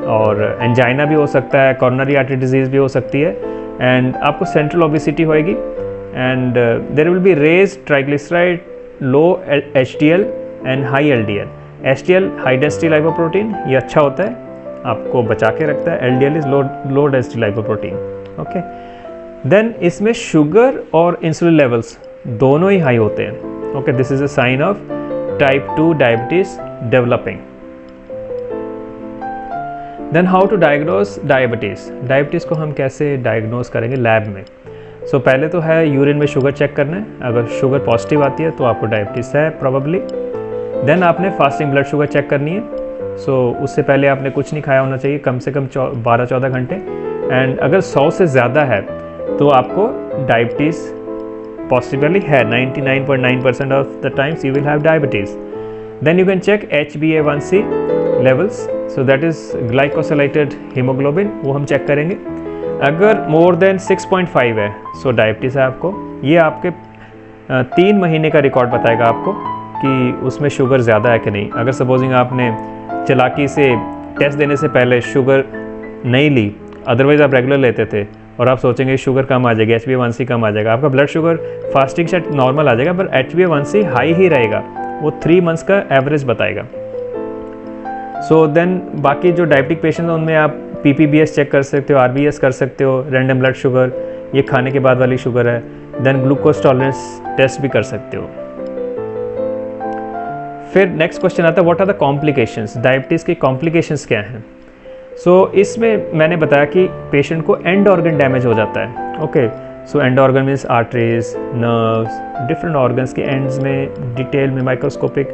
और एंजाइना भी हो सकता है, कोरोनरी आर्टरी डिजीज़ भी हो सकती है, एंड आपको सेंट्रल ओबेसिटी होएगी, and there will be raise triglyceride, low HDL and high LDL। HDL high density lipoprotein, ये अच्छा होता है, आपको बचा के रखता है। LDL is low density lipoprotein. Okay, then इसमें शुगर और इंसुलिन लेवल्स दोनों ही हाई होते हैं। Okay, this is a sign of type 2 diabetes developing. Then how to diagnose diabetes. Diabetes को हम कैसे डायग्नोज करेंगे लैब में? सो पहले तो है यूरिन में शुगर चेक करना है, अगर शुगर पॉजिटिव आती है तो आपको डायबिटीज़ है प्रोबेबली। देन आपने फास्टिंग ब्लड शुगर चेक करनी है। सो उससे पहले आपने कुछ नहीं खाया होना चाहिए, कम से कम 12-14 घंटे, एंड अगर 100 से ज़्यादा है तो आपको डायबिटीज़ पॉसिबली है। 99.9% of the times you will have diabetes. Then you can check HbA1c levels, so that is glycosylated haemoglobin, वो हम चेक करेंगे। अगर मोर देन 6.5 है सो डायबिटीज़ है आपको। ये आपके 3 महीने का रिकॉर्ड बताएगा आपको कि उसमें शुगर ज़्यादा है कि नहीं। अगर सपोजिंग आपने चालाकी से टेस्ट देने से पहले शुगर नहीं ली, अदरवाइज़ आप रेगुलर लेते थे, और आप सोचेंगे शुगर कम आ जाएगी, HbA1c कम आ जाएगा, आपका ब्लड शुगर फास्टिंग से नॉर्मल आ जाएगा, पर HbA1c हाई ही रहेगा, वो 3 मंथ्स का एवरेज बताएगा। सो देन बाकी जो डायबिटिक पेशेंट हैं उनमें आप PPBS चेक कर सकते हो, RBS कर सकते हो, रैंडम ब्लड शुगर, ये खाने के बाद वाली शुगर है। देन ग्लूकोज टॉलरेंस टेस्ट भी कर सकते हो। फिर नेक्स्ट क्वेश्चन आता है what are the complications. Diabetes की कॉम्प्लिकेशंस क्या हैं? सो इसमें मैंने बताया कि पेशेंट को एंड ऑर्गन डैमेज हो जाता है। Okay, so and organ means arteries, nerves, different organs के एंड्स में डिटेल में माइक्रोस्कोपिक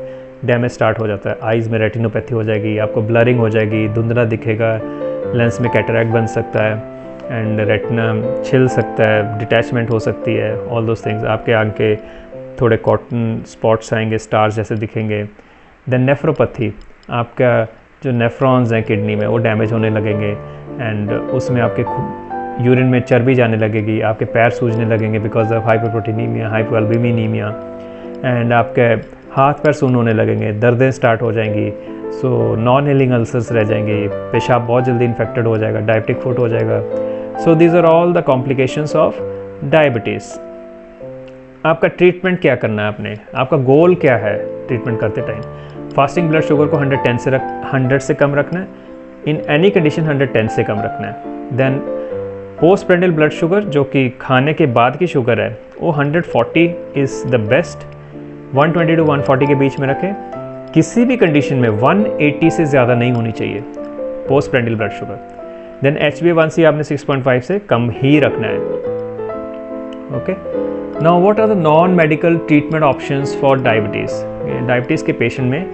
डैमेज स्टार्ट हो जाता है। आइज़ में रेटिनोपैथी हो जाएगी, आपको ब्लरिंग हो जाएगी, धुंधला दिखेगा, लेंस में कैटरैक्ट बन सकता है, एंड रेटिना छिल सकता है, डिटैचमेंट हो सकती है, ऑल दोज थिंग्स। आपके आंख के थोड़े कॉटन स्पॉट्स आएंगे, स्टार्स जैसे दिखेंगे। देन नेफ्रोपैथी, आपका जो नेफ्रॉन्स हैं किडनी में वो डैमेज होने लगेंगे, एंड उसमें आपके यूरिन में चर्बी जाने लगेगी, आपके पैर सूजने लगेंगे बिकॉज ऑफ हाइपरप्रोटीनीमिया, हाइपोअल्बुमिनीमिया, एंड आपके हाथ पैर सून होने लगेंगे, दर्दें स्टार्ट हो जाएंगी, सो नॉन हीलिंग अल्सर्स रह जाएंगे, पेशाब बहुत जल्दी इन्फेक्टेड हो जाएगा, डायबिटिक फुट हो जाएगा। So these are all the complications of diabetes. आपका ट्रीटमेंट क्या करना है आपने, आपका गोल क्या है ट्रीटमेंट करते टाइम? फास्टिंग ब्लड शुगर को 100 से कम रखना है, इन एनी कंडीशन 110 से कम रखना है। Then post prandial blood sugar जो कि खाने के बाद की शुगर है वो 140 इज़ द बेस्ट, 120 to 140 के बीच में रखें। किसी भी कंडीशन में 180 से ज़्यादा नहीं होनी चाहिए post prandial blood sugar. Then HbA1c आपने 6.5 से कम ही रखना है। Okay, now what are the non medical treatment options for diabetes. Diabetes के पेशेंट में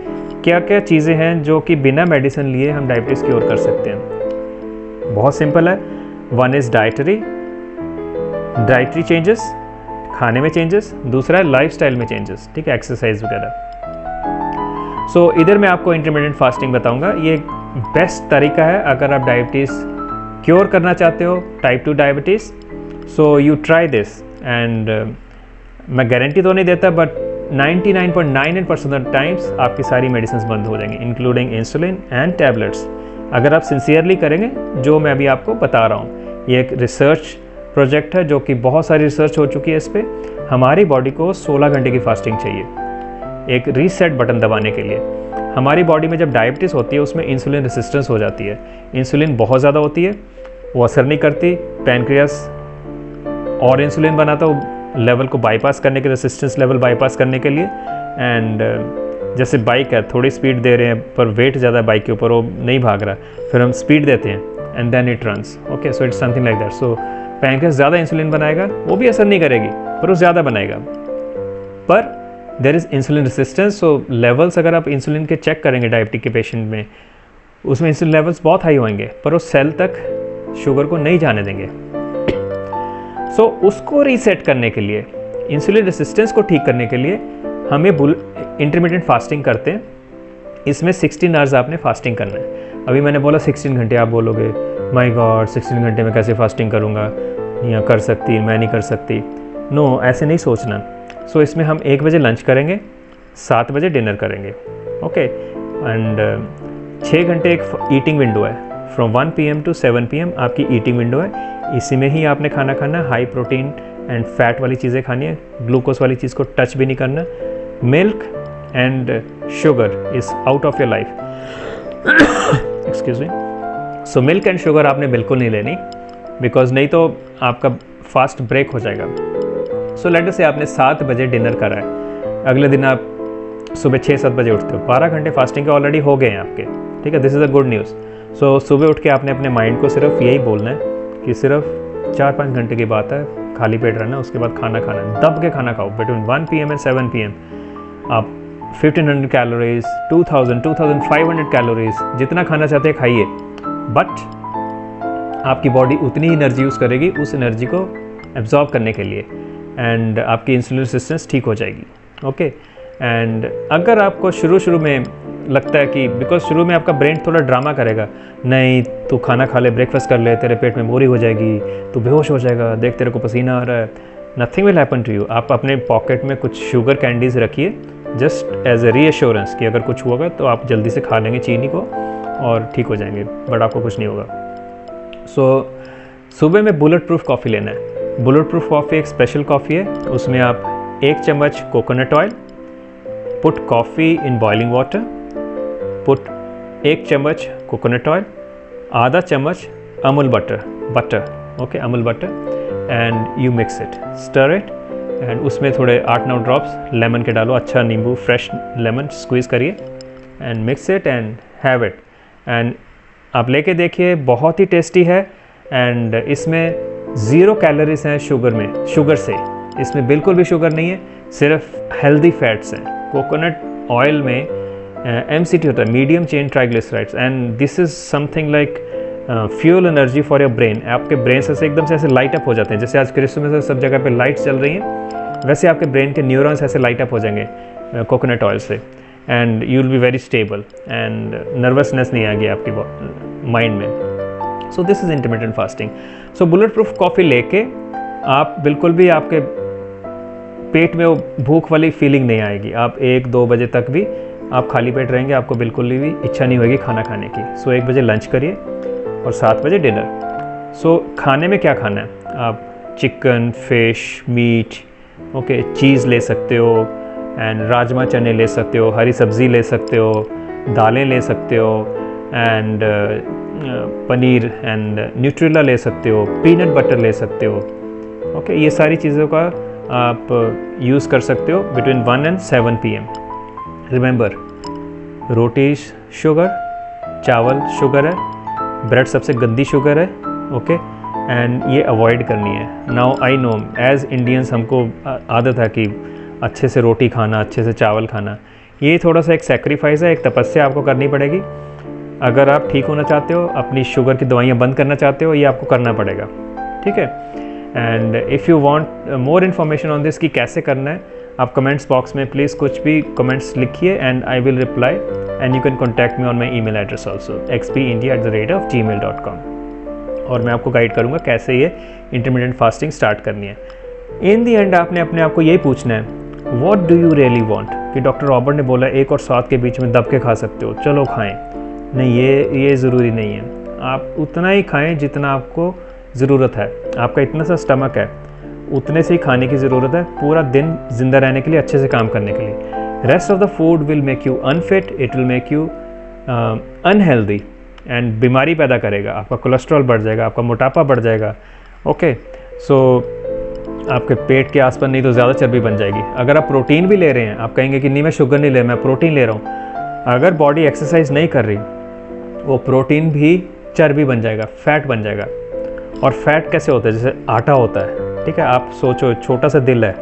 क्या क्या चीज़ें हैं जो कि बिना मेडिसिन लिए हम डायबिटीज़ क्योर कर सकते हैं? बहुत सिंपल है। वन इज़ डाइटरी चेंजेस, खाने में चेंजेस, दूसरा है लाइफस्टाइल में चेंजेस, ठीक है, एक्सरसाइज वगैरह। सो इधर मैं आपको इंटरमिटेंट फास्टिंग बताऊंगा, ये बेस्ट तरीका है अगर आप डायबिटीज़ क्योर करना चाहते हो, type 2 diabetes. So you try this, and मैं गारंटी तो नहीं देता, बट 99.99% ऑफ टाइम्स आपकी सारी मेडिसिन बंद हो जाएंगी, इंक्लूडिंग इंसुलिन एंड टैबलेट्स, अगर आप सिंसियरली करेंगे जो मैं अभी आपको बता रहा हूँ। ये एक रिसर्च प्रोजेक्ट है जो कि बहुत सारी रिसर्च हो चुकी है इस पर। हमारी बॉडी को 16 घंटे की फास्टिंग चाहिए एक रीसेट बटन दबाने के लिए। हमारी बॉडी में जब डायबिटीज़ होती है उसमें इंसुलिन रेसिस्टेंस हो जाती है, इंसुलिन बहुत ज़्यादा होती है, वो असर नहीं करती, पैनक्रियास और इंसुलिन बनाता है लेवल को बाईपास करने के, रेसिस्टेंस लेवल बाईपास करने के लिए। एंड जैसे बाइक है, थोड़ी स्पीड दे रहे हैं पर वेट ज़्यादा है बाइक के ऊपर, वो नहीं भाग रहा, फिर हम स्पीड देते हैं and then it runs. Okay, so it's something like that. So pancreas ज़्यादा इंसुलिन बनाएगा, वो भी असर नहीं करेगी पर वो ज़्यादा बनाएगा, पर there is insulin resistance. So levels अगर आप इंसुलिन के चेक करेंगे डायबिटिक के पेशेंट में, उसमें इंसुलिन लेवल्स बहुत हाई होंगे पर वो सेल तक शुगर को नहीं जाने देंगे। सो उसको रीसेट करने के लिए, इंसुलिन रेसिस्टेंस को ठीक करने के लिए हम ये इंटरमीडिएट फास्टिंग करते हैं, इसमें 16 आवर्स आपने फास्टिंग करना है। अभी मैंने बोला 16 घंटे, आप बोलोगे माय गॉड 16 घंटे में कैसे फास्टिंग करूँगा, या कर सकती, मैं नहीं कर सकती। नो, ऐसे नहीं सोचना। सो इसमें हम 1 बजे लंच करेंगे, 7 बजे डिनर करेंगे, ओके। एंड 6 घंटे एक ईटिंग विंडो है, फ्रॉम 1 PM to 7 PM आपकी ईटिंग विंडो है। इसी में ही आपने खाना खाना, हाई प्रोटीन एंड फैट वाली चीज़ें खानी है, ग्लूकोज वाली चीज़ को टच भी नहीं करना। Milk and sugar is out of your life, excuse me. So milk and sugar आपने बिल्कुल नहीं लेनी, बिकॉज नहीं तो आपका फास्ट ब्रेक हो जाएगा। सो लेट अस से आपने 7 बजे डिनर करा है, अगले दिन आप सुबह 6-7 बजे उठते हो, 12 घंटे फास्टिंग के ऑलरेडी हो गए हैं आपके, ठीक है। This is a good news. So सुबह उठ के आपने अपने माइंड को सिर्फ यही बोलना है कि सिर्फ 4-5 घंटे की बात है, खाली पेट रहना, उसके बाद खाना खाना, दब के खाना खाओ। बिटवीन 1 PM and 7 PM आप 1500 कैलोरीज, 2500 कैलोरीज जितना खाना चाहते हैं खाइए, बट आपकी बॉडी उतनी ही एनर्जी यूज़ करेगी उस एनर्जी को एब्जॉर्ब करने के लिए, एंड आपकी इंसुलिन रेजिस्टेंस ठीक हो जाएगी, ओके। एंड अगर आपको शुरू में लगता है कि बिकॉज शुरू में आपका ब्रेन थोड़ा ड्रामा करेगा, नहीं तू खाना खा ले, ब्रेकफास्ट कर ले, तेरे पेट में बोरी हो जाएगी, तू बेहोश हो जाएगा, देख तेरे को पसीना आ रहा है, nothing will happen to you. आप अपने पॉकेट में कुछ शुगर कैंडीज़ रखिए, जस्ट एज ए रीअश्योरेंस कि अगर कुछ होगा तो आप जल्दी से खा लेंगे चीनी को और ठीक हो जाएंगे, बट आपको कुछ नहीं होगा। सो सुबह में बुलेट प्रूफ कॉफ़ी लेना है। बुलेट प्रूफ कॉफ़ी एक स्पेशल कॉफ़ी है, उसमें आप 1 चम्मच coconut oil, put coffee in boiling water, put 1 चम्मच कोकोनट ऑयल, आधा चम्मच Amul butter, okay, Amul butter, and you mix it, stir it, and उसमें थोड़े 8-9 ड्रॉप्स लेमन के डालो, अच्छा नींबू फ्रेश लेमन स्क्वीज़ करिए, and mix it and have it. And आप लेके देखिए, बहुत ही टेस्टी है, एंड इसमें 0 कैलोरीज हैं शुगर से, इसमें बिल्कुल भी शुगर नहीं है, सिर्फ हेल्दी फैट्स हैं। कोकोनट ऑयल में MCT होता है, medium chain triglycerides, and this is something like fuel energy for your brain. आपके ब्रेन से एकदम से ऐसे लाइट अप हो जाते हैं, जैसे आज क्रिसमस में सब जगह पे लाइट्स चल रही हैं, वैसे आपके ब्रेन के न्यूरॉन्स ऐसे लाइट अप हो जाएंगे कोकोनट ऑयल से, and you will be very stable, and nervousness नहीं आएगी आपकी माइंड में। सो this is intermittent fasting. So bullet proof coffee लेके आप बिल्कुल भी आपके पेट में वो भूख वाली फीलिंग नहीं आएगी, आप 1-2 बजे तक भी आप खाली पेट रहेंगे, आपको बिल्कुल भी इच्छा नहीं होगी खाना खाने की। सो 1 बजे लंच करिए और 7 बजे डिनर। सो खाने में क्या खाना है, आप चिकन, फिश, मीट, ओके, चीज़ ले सकते हो, एंड राजमा चने ले सकते हो, हरी सब्ज़ी ले सकते हो, दालें ले सकते हो, एंड पनीर एंड न्यूट्रेला ले सकते हो, पीनट बटर ले सकते हो, ओके। ये सारी चीज़ों का आप यूज़ कर सकते हो between 1 and 7 PM। Remember, roti sugar, चावल शुगर है, ब्रेड सबसे गंदी शुगर है, ओके, एंड ये अवॉइड करनी है। Now I know as Indians हमको आदत है कि अच्छे से रोटी खाना, अच्छे से चावल खाना, ये थोड़ा सा एक सेक्रीफाइस है, एक तपस्या आपको करनी पड़ेगी। अगर आप ठीक होना चाहते हो, अपनी शुगर की दवाइयाँ बंद करना चाहते हो, ये आपको करना पड़ेगा, ठीक है। And if you want more information on this कि कैसे करना है, आप कमेंट्स बॉक्स में प्लीज़ कुछ भी कमेंट्स लिखिए, and I will reply, and you can contact me on my email address also xpindia@gmail.com, और मैं आपको गाइड करूँगा कैसे ये इंटरमीडिएट फास्टिंग स्टार्ट करनी है। इन दी एंड आपने अपने आप को यही पूछना है, what do you really want, कि डॉक्टर रॉबर्ट ने बोला 1 और 7 के बीच में दब के खा सकते हो, चलो खाएं। नहीं, ये ज़रूरी नहीं है, आप उतना ही खाएं जितना आपको ज़रूरत है। आपका इतना सा स्टमक है, उतने से ही खाने की ज़रूरत है पूरा दिन ज़िंदा रहने के लिए, अच्छे से काम करने के लिए। Rest of the food will make you unfit, it will make you unhealthy, and बीमारी पैदा करेगा, आपका कोलेस्ट्रॉल बढ़ जाएगा, आपका मोटापा बढ़ जाएगा, ओके। सो आपके पेट के आसपास नहीं तो ज़्यादा चर्बी बन जाएगी। अगर आप प्रोटीन भी ले रहे हैं, आप कहेंगे कि नहीं मैं शुगर नहीं ले, मैं प्रोटीन ले रहा हूँ, अगर बॉडी एक्सरसाइज नहीं कर रही, वो प्रोटीन भी चर्बी बन जाएगा, फैट बन जाएगा। और फैट कैसे होता है, जैसे आटा होता है, ठीक है। आप सोचो छोटा सा दिल है,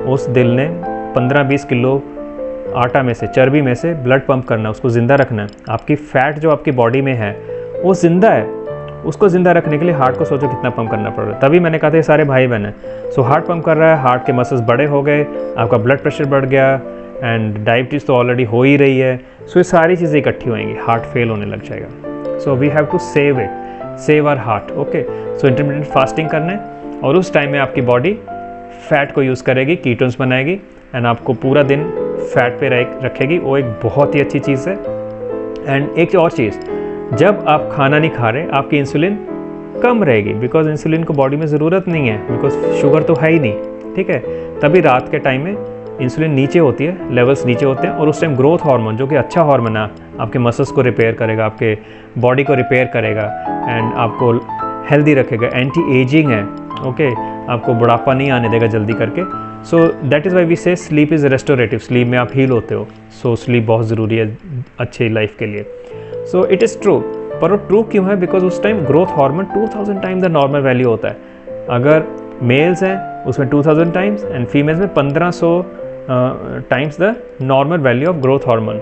उस दिल ने 15-20 किलो आटा में से, चर्बी में से ब्लड पंप करना, उसको ज़िंदा रखना है। आपकी फ़ैट जो आपकी बॉडी में है वो ज़िंदा है, उसको ज़िंदा रखने के लिए हार्ट को सोचो कितना पंप करना पड़ रहा है। तभी मैंने कहा था ये सारे भाई बहन हैं। सो हार्ट पंप कर रहा है, हार्ट के मसल्स बड़े हो गए, आपका ब्लड प्रेशर बढ़ गया, एंड डायबिटीज़ तो ऑलरेडी हो ही रही है, सो ये सारी चीज़ें इकट्ठी होएंगी, हार्ट फेल होने लग जाएगा। So we have to save it, save our heart. Okay, so intermittent fasting करना है और उस टाइम में आपकी बॉडी फैट को यूज़ करेगी, कीटोन्स बनाएगी एंड आपको पूरा दिन फैट पे रखेगी। वो एक बहुत ही अच्छी चीज़ है। एंड एक और चीज़, जब आप खाना नहीं खा रहे आपकी इंसुलिन कम रहेगी, बिकॉज इंसुलिन को बॉडी में ज़रूरत नहीं है, बिकॉज शुगर तो है ही नहीं। ठीक है, तभी रात के टाइम में इंसुलिन नीचे होती है, लेवल्स नीचे होते हैं और उस टाइम ग्रोथ हार्मोन जो कि अच्छा हार्मोन है, आपके मसल्स को रिपेयर करेगा, आपके बॉडी को रिपेयर करेगा एंड आपको हेल्दी रखेगा, एंटी एजिंग है। ओके, आपको बुढ़ापा नहीं आने देगा जल्दी करके। So that is why we say sleep is restorative, sleep में आप हील होते हो। सो स्लीप बहुत ज़रूरी है अच्छी लाइफ के लिए। सो इट इज़ ट्रू, पर वो ट्रू क्यों है? बिकॉज उस time growth hormone 2000 time the normal value होता है। अगर मेल्स हैं उसमें 2000 टाइम्स एंड फीमेल्स में 1500 times the normal value of growth hormone,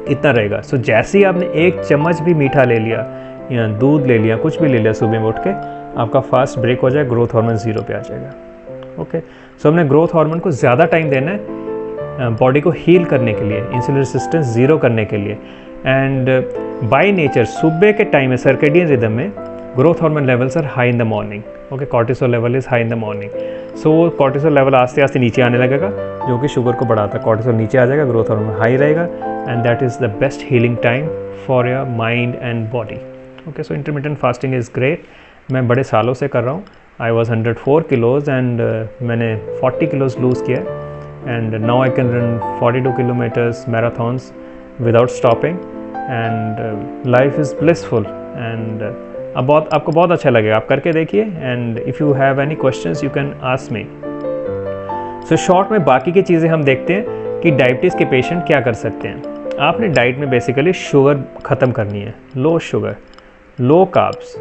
इतना रहेगा। सो जैसे ही आपने एक चम्मच भी मीठा ले लिया या दूध ले लिया, कुछ भी ले लिया सुबह में उठ के, आपका फास्ट ब्रेक हो जाए, ग्रोथ हार्मोन 0 पे आ जाएगा। ओके, सो हमने ग्रोथ हार्मोन को ज़्यादा टाइम देना है बॉडी को हील करने के लिए, इंसुलिन रेजिस्टेंस 0 करने के लिए। एंड बाय नेचर सुबह के टाइम में सर्केडियन रिदम में growth hormone levels are high in the morning. Okay, cortisol level is high in the morning. So वो कॉर्टिसोल लेवल आस्ते आस्ते नीचे आने लगेगा, जो कि शुगर को बढ़ाता है। कॉर्टिसोल नीचे आ जाएगा, ग्रोथ हार्मोन हाई रहेगा and that is the best healing time for your mind and body. Okay, so intermittent fasting is great. मैं बड़े सालों से कर रहा हूँ। आई वॉज 104 किलोज़ एंड मैंने 40 किलोज़ लूज़ किया and now I can run 42 kilometres marathons without stopping and life is blissful. And अब आपको बहुत अच्छा लगेगा, आप करके देखिए। And if you have any questions you can ask me. So short में बाकी की चीज़ें हम देखते हैं कि डायबिटीज़ के पेशेंट क्या कर सकते हैं। आपने डाइट में बेसिकली शुगर ख़त्म करनी है, low sugar, low carbs,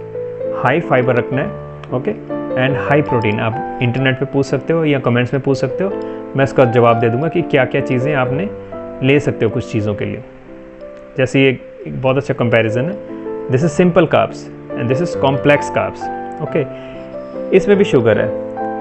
high fibre रखना है। Okay, and high protein. आप इंटरनेट पे पूछ सकते हो या कमेंट्स में पूछ सकते हो, मैं इसका जवाब दे दूंगा कि क्या क्या चीज़ें आपने ले सकते हो कुछ चीज़ों के लिए। जैसे एक बहुत अच्छा कंपैरिजन है, this is simple carbs and this is complex carbs. Okay, इसमें भी शुगर है,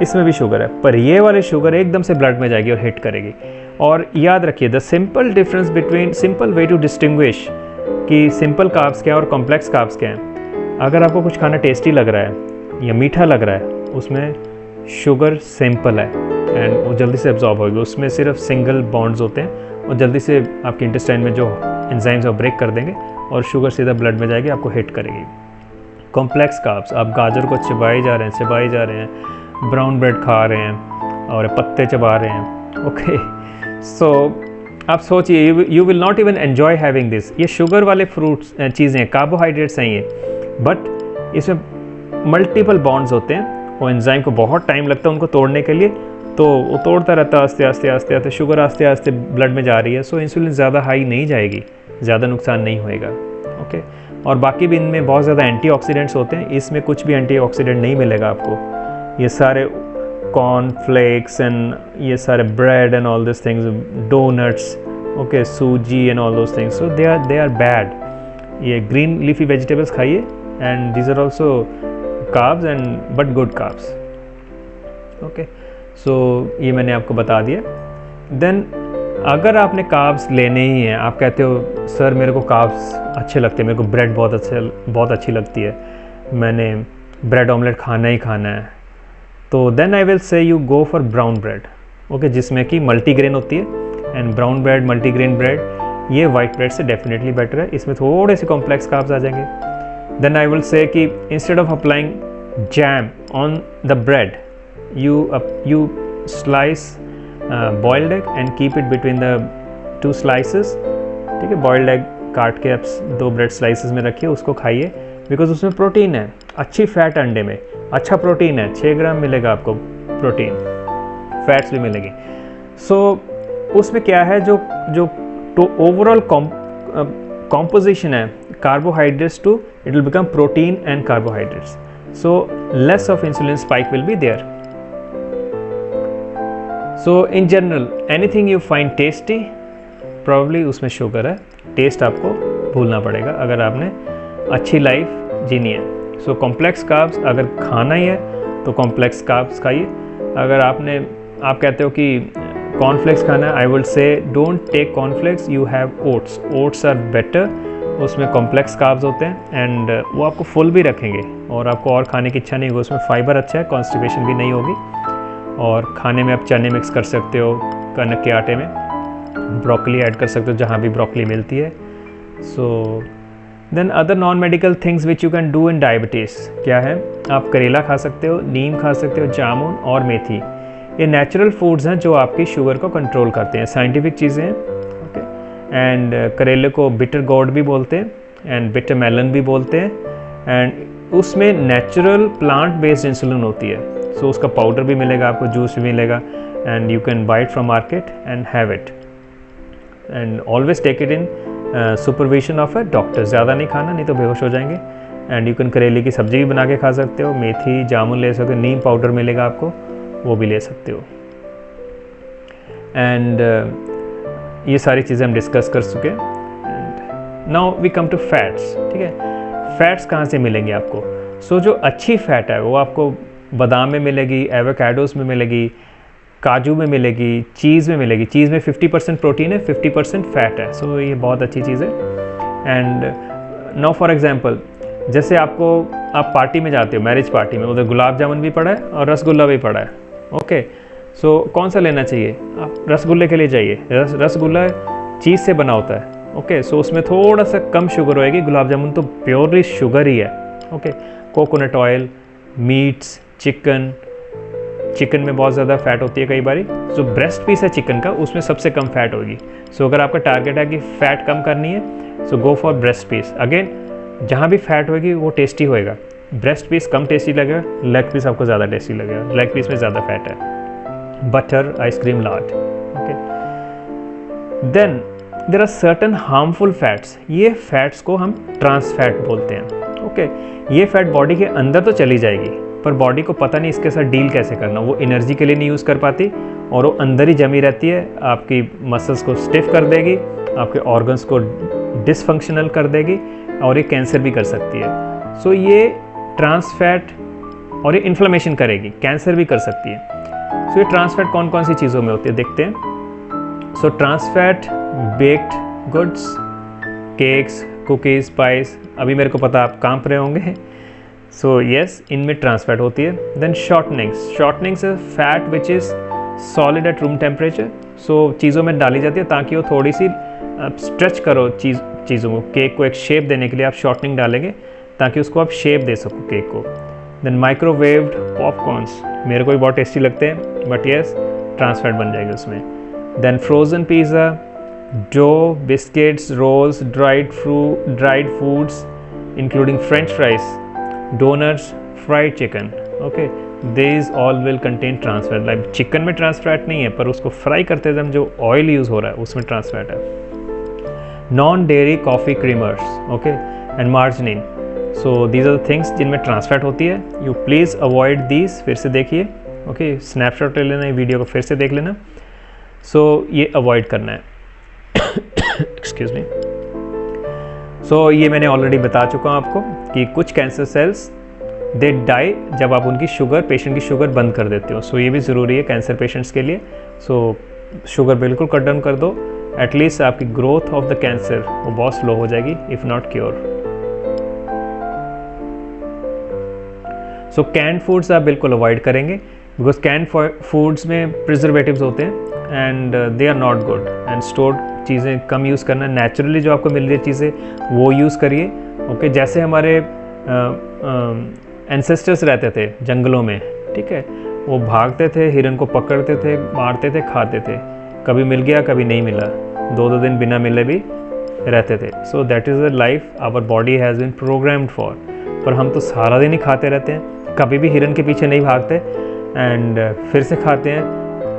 इसमें भी शुगर है, पर ये वाली शुगर एकदम से ब्लड में जाएगी और हिट करेगी। और याद रखिए the simple difference between, simple way to distinguish कि सिंपल कार्ब्स क्या है और कॉम्प्लेक्स कार्ब्स क्या है। अगर आपको कुछ खाना टेस्टी लग रहा है या मीठा लग रहा है, उसमें शुगर सिंपल है एंड वो जल्दी से एब्जॉर्ब होगी, उसमें सिर्फ सिंगल बॉन्ड्स होते हैं और जल्दी से आपके इंटेस्टाइन में जो एंजाइम्स है वो ब्रेक कर देंगे और शुगर सीधा ब्लड में जाएगी, आपको हिट करेगी। कॉम्प्लेक्स कार्ब्स, आप गाजर को चबाए जा रहे हैं, ब्राउन ब्रेड खा रहे हैं और पत्ते चबा रहे हैं। ओके, सो आप सोचिए, you will not even enjoy having this. ये शुगर वाले फ्रूट्स चीज़ें हैं, कार्बोहाइड्रेट्स हैं ये, बट इसमें मल्टीपल बॉन्ड्स होते हैं और एंजाइम को बहुत टाइम लगता है उनको तोड़ने के लिए, तो वो तोड़ता रहता है आस्ते आस्ते, शुगर आस्ते आस्ते ब्लड में जा रही है। सो इंसुलिन ज़्यादा हाई नहीं जाएगी, ज़्यादा नुकसान नहीं होएगा। ओके, और बाकी भी इनमें बहुत ज़्यादा एंटीऑक्सीडेंट्स होते हैं, इसमें कुछ भी एंटीऑक्सीडेंट नहीं मिलेगा आपको। ये सारे कॉर्न फ्लेक्स एंड ये सारे bread and all this things, donuts, okay, suji and all those things, so they are bad. ये ग्रीन लीफी वेजिटेबल्स खाइए and these are also carbs and but good carbs. Okay, so ये मैंने आपको बता दिया। Then अगर आपने कार्ब्स लेने ही हैं, आप कहते हो सर मेरे को कार्ब्स अच्छे लगते हैं, मेरे को ब्रेड बहुत अच्छी लगती है, मैंने ब्रेड ऑमलेट खाना ही खाना है, तो then I will say you go for brown bread. Okay, जिसमें कि मल्टीग्रेन होती है and brown bread, multigrain bread ये वाइट ब्रेड से डेफिनेटली बेटर है, इसमें थोड़े से कॉम्प्लेक्स कार्ब्स आ जाएंगे। देन आई विल से कि instead of applying jam on the bread, you slice boiled egg and keep it between the two slices। ठीक है, बॉइल्ड एग काट के आप 2 ब्रेड स्लाइसेस में रखिए, उसको खाइए, बिकॉज उसमें प्रोटीन है, अच्छी फैट अंडे में अच्छा प्रोटीन है, 6 ग्राम मिलेगा आपको प्रोटीन, फैट्स भी मिलेगी। सो उसमें क्या है, जो ओवरऑल कॉम्पोजिशन है carbohydrates to it will become protein and carbohydrates, so less of insulin spike will be there. So in general anything you find tasty, probably उसमें शुगर है, टेस्ट आपको भूलना पड़ेगा अगर आपने अच्छी लाइफ जीनी है। सो कॉम्प्लेक्स कार्ब्स अगर खाना ही है तो कॉम्प्लेक्स कार्ब्स खाइए। अगर आप कहते हो कि कॉर्नफ्लेक्स खाना, I will say don't take cornflakes, you have oats, oats are better, उसमें कॉम्प्लेक्स कार्ब्स होते हैं एंड वो आपको फुल भी रखेंगे और आपको और खाने की इच्छा नहीं होगी, उसमें फाइबर अच्छा है, कॉन्स्टिपेशन भी नहीं होगी। और खाने में आप चने मिक्स कर सकते हो कनक के आटे में, ब्रोकली ऐड कर सकते हो जहाँ भी ब्रोकली मिलती है। So then other non medical things which you can do in diabetes क्या है, आप करेला खा सकते हो, नीम खा सकते हो, जामुन और मेथी, ये नेचुरल फूड्स हैं जो आपकी शुगर को कंट्रोल करते हैं, साइंटिफिक चीज़ें हैं। ओके, एंड करेले को बिटर गोड भी बोलते हैं एंड बिटर मेलन भी बोलते हैं, एंड उसमें नेचुरल प्लांट बेस्ड इंसुलिन होती है। सो उसका पाउडर भी मिलेगा आपको, जूस भी मिलेगा, and you can buy it from market and have it, and always take it in supervision of a doctor. ज़्यादा नहीं खाना, नहीं तो बेहोश हो जाएंगे। एंड यू कैन करेले की सब्ज़ी भी बना के खा सकते हो, मेथी जामुन ले सकते हो, नीम पाउडर मिलेगा आपको, वो भी ले सकते हो। एंड ये सारी चीज़ें हम डिस्कस कर चुके हैं। And now we come to fats. ठीक है, फैट्स कहाँ से मिलेंगे आपको? सो जो अच्छी फ़ैट है वो आपको बादाम में मिलेगी, एवोकाडोस में मिलेगी, काजू में मिलेगी, चीज़ में मिलेगी। चीज़ में 50% प्रोटीन है, 50% फैट है। सो ये बहुत अच्छी चीज़ है। एंड नाउ फॉर एग्जांपल, जैसे आप पार्टी में जाते हो, मैरिज पार्टी में, उधर गुलाब जामुन भी पड़ा है और रसगुल्ला भी पड़ा है। ओके, सो कौन सा लेना चाहिए? आप रसगुल्ले के लिए जाइए। रसगुल्ला चीज़ से बना होता है। ओके, सो उसमें थोड़ा सा कम शुगर होएगी, गुलाब जामुन तो प्योरली शुगर ही है। Okay, coconut oil, meets, chicken में बहुत ज़्यादा फैट होती है कई बारी। जो ब्रेस्ट पीस है चिकन का, उसमें सबसे कम फैट होगी। सो अगर आपका टारगेट है कि फ़ैट कम करनी है, so go for breast piece. Again, जहाँ भी फैट होगी वो टेस्टी होएगा। ब्रेस्ट पीस कम टेस्टी लगेगा, लेग पीस आपको ज़्यादा टेस्टी लगेगा। लेग पीस में ज़्यादा फैट है। Butter, ice cream, lard. Okay, then there are certain harmful fats. ये फैट्स को हम ट्रांस फैट बोलते हैं। ओके, ये फैट बॉडी के अंदर तो चली जाएगी, पर बॉडी को पता नहीं इसके साथ डील कैसे करना। वो एनर्जी के लिए नहीं यूज़ कर पाती और वो अंदर ही जमी रहती है, आपकी मसल्स को स्टिफ कर देगी, आपके ऑर्गन्स को डिसफंक्शनल कर देगी और ये कैंसर भी कर सकती है। सो ये ट्रांस फैट, और ये इन्फ्लेमेशन करेगी, कैंसर भी कर सकती है। सो ये ट्रांस फैट कौन कौन सी चीज़ों में होती है देखते हैं। So trans fat baked goods, cakes, cookies, pies. अभी मेरे को पता आप कांप रहे होंगे। सो यस, इनमें ट्रांस फैट होती है। Then shortenings is fat which is solid at room temperature. So चीज़ों में डाली जाती है ताकि वो थोड़ी सी स्ट्रेच करो चीज़ों को। केक को एक शेप देने के लिए आप शॉर्टनिंग डालेंगे ताकि उसको आप शेप दे सको केक को। देन माइक्रोवेव्ड पॉपकॉर्न्स मेरे को भी बहुत टेस्टी लगते हैं, बट यस, ट्रांस फैट बन जाएगी उसमें। Then frozen pizza, dough, biscuits, rolls, dried foods including French fries, doughnuts, fried chicken. Okay, these all will contain trans fat। Like chicken में ट्रांस फैट नहीं है, पर उसको फ्राई करते टाइम जो ऑयल यूज़ हो रहा है उसमें ट्रांस फैट है। Non dairy coffee creamers, okay, and margarine. So these are the things जिनमें ट्रांस फैट होती है। You please avoid these. फिर से देखिए, ओके, स्नैपशॉट ले लेना, ये वीडियो को फिर से देख लेना। सो ये अवॉइड करना है। Excuse me. सो ये मैंने ऑलरेडी बता चुका हूँ आपको कि कुछ कैंसर सेल्स दे डाई जब आप उनकी पेशेंट की शुगर बंद कर देते हो। सो ये भी ज़रूरी है कैंसर पेशेंट्स के लिए। सो शुगर बिल्कुल कट डाउन कर दो, एटलीस्ट आपकी ग्रोथ ऑफ द कैंसर वो बहुत स्लो हो जाएगी, if not cure. So canned foods आप बिल्कुल अवॉइड करेंगे, बिकॉज कैंड फूड्स में प्रिजर्वेटिव्स होते हैं and they are not good. And stored चीज़ें कम यूज़ करना, नेचुरली जो आपको मिल रही है चीज़ें वो यूज़ करिए। ओके, जैसे हमारे एंसेस्टर्स रहते थे जंगलों में, ठीक है, वो भागते थे, हिरन को पकड़ते थे, मारते थे, खाते थे, कभी मिल गया कभी नहीं मिला, 2-2 दिन बिना मिले भी रहते थे। So that is the life our body has been programmed for. पर हम तो सारा दिन ही खाते रहते हैं, कभी भी हिरन के पीछे नहीं भागते एंड फिर से खाते हैं।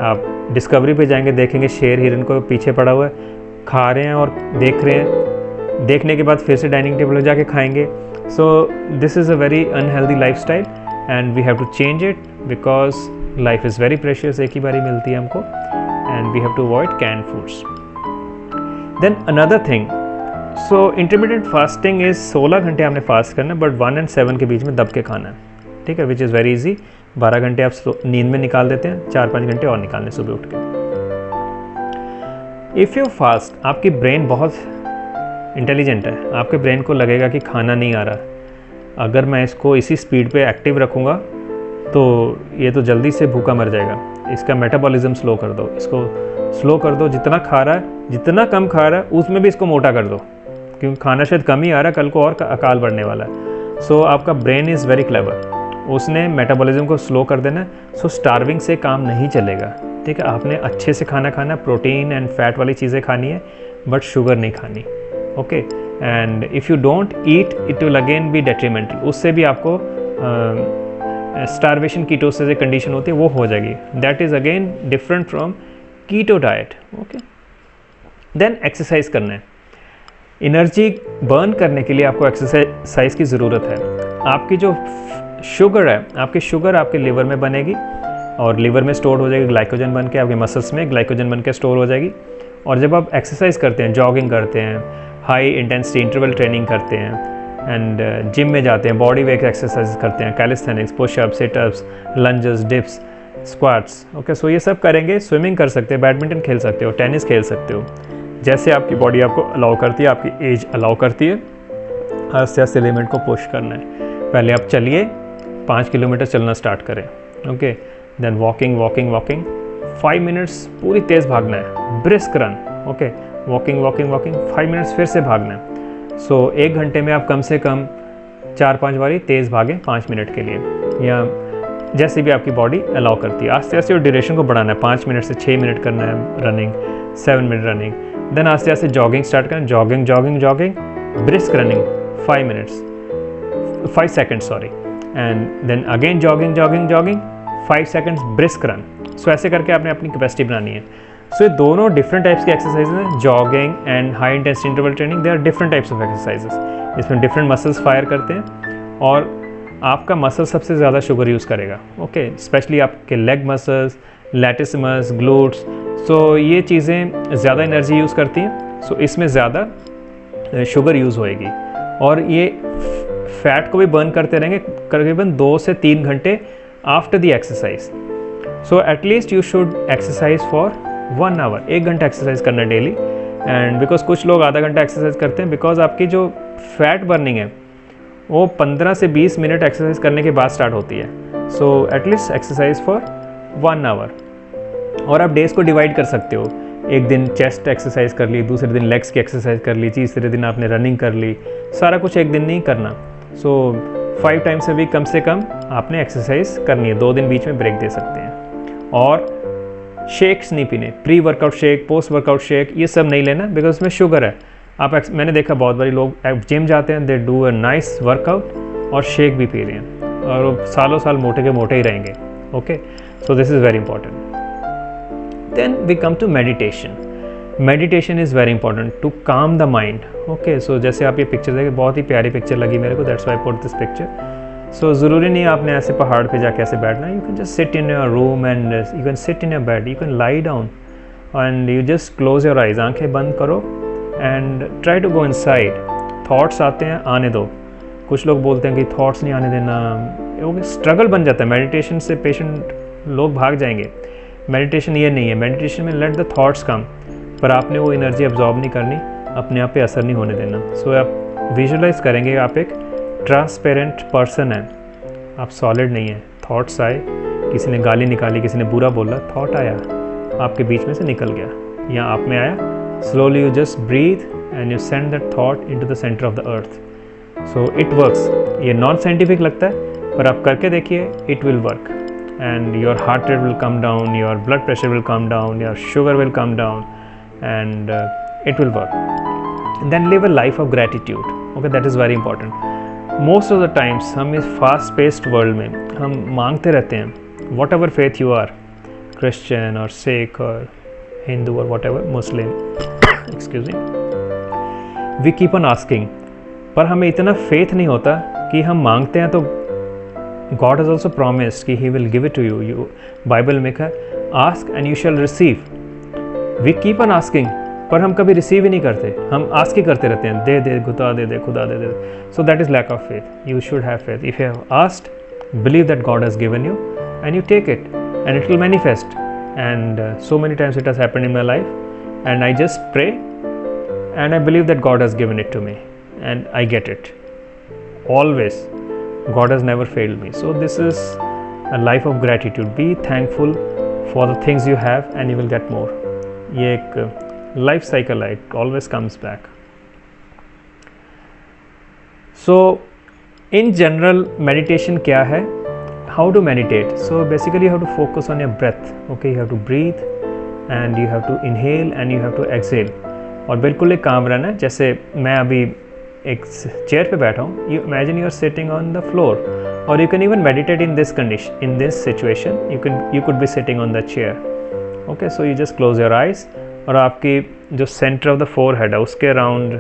आप डिस्कवरी पे जाएंगे, देखेंगे शेर हिरन को पीछे पड़ा हुआ है, खा रहे हैं और देख रहे हैं, देखने के बाद फिर से डाइनिंग टेबल पर जाके खाएंगे। So this is a very unhealthy lifestyle and we have to change it because life is very precious, एक ही बारी मिलती है हमको, and we have to avoid canned foods. Then another thing, so intermittent fasting is 16 घंटे आपने fast करना है, but 1 and 7 के बीच में दब के खाना है, ठीक है, विच इज़ वेरी इजी। 12 घंटे आप नींद में निकाल देते हैं, 4-5 घंटे और निकालने सुबह उठ के। इफ़ यू फास्ट, आपकी ब्रेन बहुत इंटेलिजेंट है, आपके ब्रेन को लगेगा कि खाना नहीं आ रहा, अगर मैं इसको इसी स्पीड पे एक्टिव रखूँगा तो ये तो जल्दी से भूखा मर जाएगा, इसका मेटाबॉलिज्म स्लो कर दो, इसको स्लो कर दो, जितना खा रहा है, जितना कम खा रहा है उसमें भी इसको मोटा कर दो, क्योंकि खाना शायद कम ही आ रहा है, कल को और अकाल बढ़ने वाला है। सो आपका ब्रेन इज़ वेरी क्लेवर, उसने मेटाबॉलिज्म को स्लो कर देना है। सो स्टार्विंग से काम नहीं चलेगा, ठीक है। आपने अच्छे से खाना खाना, प्रोटीन एंड फैट वाली चीज़ें खानी है, बट शुगर नहीं खानी, okay. And if you don't eat it will again B detrimental, उससे भी आपको स्टार्वेशन कीटोसिस एक कंडीशन होती है, वो हो जाएगी। That is again different from keto diet, okay. Then exercise करना है। एनर्जी बर्न करने के लिए आपको एक्सरसाइज की ज़रूरत है। आपकी जो शुगर है, आपकी शुगर आपके लिवर में बनेगी और लिवर में स्टोर हो जाएगी, ग्लाइकोजन बन के आपके मसल्स में ग्लाइकोजन बन के स्टोर हो जाएगी। और जब आप एक्सरसाइज करते हैं, जॉगिंग करते हैं, हाई इंटेंसिटी इंटरवल ट्रेनिंग करते हैं एंड जिम में जाते हैं, बॉडी वेट एक्सरसाइज करते हैं, calisthenics, pushup, situps, lunges, dips, squats, okay. So ये सब करेंगे। स्विमिंग कर सकते हो, बैडमिंटन खेल सकते हो, टेनिस खेल सकते हो, जैसे आपकी बॉडी आपको अलाउ करती है, आपकी एज अलाउ करती है। आस्ते आस्ते लिमिट को पुश करना है। पहले आप चलिए, 5 किलोमीटर चलना स्टार्ट करें, okay. Then walking walking walking 5 minutes पूरी तेज़ भागना है, brisk run, okay. Walking walking walking 5 minutes फिर से भागना है। सो 1 घंटे में आप कम से कम 4-5 बारी तेज़ भागें 5 मिनट के लिए, या जैसे भी आपकी बॉडी अलाउ करती है। आस्ते आस्ते ड्यूरेशन को बढ़ाना है, 5 मिनट से 6 मिनट करना है रनिंग, 7 मिनट रनिंग। देन आस्ते आस्ते जॉगिंग स्टार्ट करें, jogging jogging jogging, brisk running 5 seconds sorry, and then again jogging jogging jogging 5 seconds brisk run. So ऐसे करके आपने अपनी कैपेसिटी बनानी है। सो ये दोनों डिफरेंट टाइप्स की एक्सरसाइजेज हैं, jogging and high intensity interval training, they are different types of exercises. इसमें डिफरेंट मसल्स फायर करते हैं और आपका मसल सबसे ज़्यादा शुगर यूज़ करेगा, ओके। स्पेशली आपके leg muscles, latissimus, glutes, so ये चीज़ें ज़्यादा एनर्जी यूज़ करती हैं। सो इसमें ज़्यादा शुगर यूज़ होएगी और ये फैट को भी बर्न करते रहेंगे करीबन 2 से 3 घंटे after the exercise. So at least you should exercise for 1 hour, 1 घंटा एक्सरसाइज करना डेली। एंड बिकॉज कुछ लोग आधा घंटा एक्सरसाइज करते हैं, बिकॉज आपकी जो फैट बर्निंग है वो 15 से 20 मिनट एक्सरसाइज करने के बाद स्टार्ट होती है। So at least exercise for 1 hour. और आप डेज को डिवाइड कर सकते हो, एक दिन चेस्ट एक्सरसाइज कर ली, दूसरे दिन लेग्स की एक्सरसाइज कर ली, तीसरे दिन आपने रनिंग कर ली। सारा कुछ एक दिन नहीं करना। सो 5 टाइम्स अ वीक कम से कम आपने एक्सरसाइज करनी है, 2 दिन बीच में ब्रेक दे सकते हैं। और शेक्स नहीं पीने, pre workout shake, post workout shake, ये सब नहीं लेना, बिकॉज उसमें शुगर है। मैंने देखा बहुत बारी लोग जिम जाते हैं, they do a nice workout और शेक भी पी रहे हैं और वो सालों साल मोटे के मोटे ही रहेंगे, okay. So this is very important. Then we come to meditation. Meditation is very important to calm the mind, okay. So जैसे आप ये पिक्चर देखें, बहुत ही प्यारी पिक्चर लगी मेरे को, that's why I put this picture. So ज़रूरी नहीं आपने ऐसे पहाड़ पे जाके ऐसे बैठना, you can just sit in your room and you can sit in your bed, you can lie down and you just close your eyes, आंखें बंद करो and try to go inside. Thoughts आते हैं, आने दो। कुछ लोग बोलते हैं कि थॉट्स नहीं आने देना, वो स्ट्रगल बन जाता है। मेडिटेशन से पेशेंट लोग भाग जाएंगे। मेडिटेशन ये नहीं है, मेडिटेशन में लेट द थॉट्स कम, पर आपने वो एनर्जी अब्जॉर्ब नहीं करनी, अपने आप पे असर नहीं होने देना। सो आप विजुअलाइज करेंगे, आप एक ट्रांसपेरेंट पर्सन है, आप सॉलिड नहीं है। थॉट्स आए, किसी ने गाली निकाली, किसी ने बुरा बोला, थॉट आया, आपके बीच में से निकल गया या आप में आया, slowly you just breathe and you send that thought into the center of the earth. So it works. ये नॉन साइंटिफिक लगता है, पर आप करके देखिए, it will work and your heart rate will come down, your blood pressure will come down, your sugar will come down and it will work. And then live a life of gratitude. Okay, that is very important. Most of the times हम इस fast paced world में हम मांगते रहते हैं, whatever faith you are, Christian or Sikh or Hindu or whatever, Muslim, excuse me, we keep on asking, पर हमें इतना faith नहीं होता कि हम मांगते हैं तो God has also promised कि He will give it to you. Bible में कहा, ask and you shall receive. We keep on asking, पर हम कभी रिसीव ही नहीं करते, हम आस्क ही करते रहते हैं, दे दे खुदा दे दे खुदा दे दे। So that is lack of faith. You should have faith. If you have asked, believe that God has given you and you take it and it will manifest. And so many times it has happened in my life. and I just pray, and I believe that God has given it to me, and I get it. Always, God has never failed me. So this is a life of gratitude. Be thankful for the things you have, and you will get more. ये एक life cycle है, it always comes back. So in general, meditation क्या है? How to meditate? So basically you have to focus on your breath. Okay, you have to breathe and you have to inhale and you have to exhale. और बिल्कुल एक काम रहना है. जैसे मैं अभी एक चेयर पे बैठा हूँ, you imagine you are sitting on the floor, or you can even meditate in this condition, in this situation. You could be sitting on the chair. Okay, so you just close your eyes, और आपकी जो center of the forehead है उसके around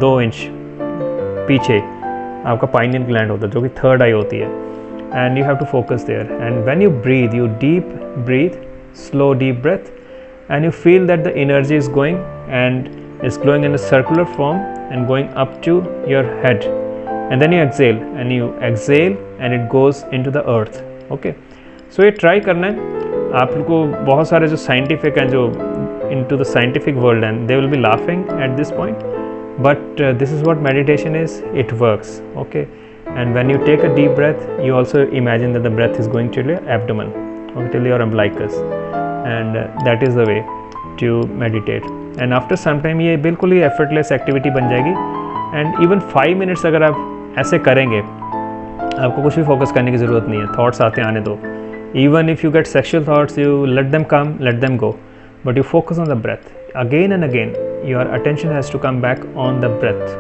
2 inch पीछे आपका pineal gland होता है, जो कि थर्ड आई होती है, and you have to focus there. And when you breathe, you deep breathe, slow deep breath, and you feel that the energy is going and it's going in a circular form and going up to your head, and then you exhale and it goes into the earth. Okay, so ये try करना है. आप लोग को बहुत सारे जो scientific हैं, जो into the scientific world, and they will be laughing at this point, but this is what meditation is. It works. Okay, and when you take a deep breath, you also imagine that the breath is going till your abdomen, or till your umbilicus, and that is the way to meditate. And after some time ये बिल्कुल ही effortless activity बन जाएगी. And even 5 minutes अगर आप ऐसे करेंगे, आपको कुछ भी focus करने की ज़रूरत नहीं है. Thoughts आते आने दो. Even if you get sexual thoughts, you let them come, let them go, but you focus on the breath. Again and again, your attention has to come back on the breath.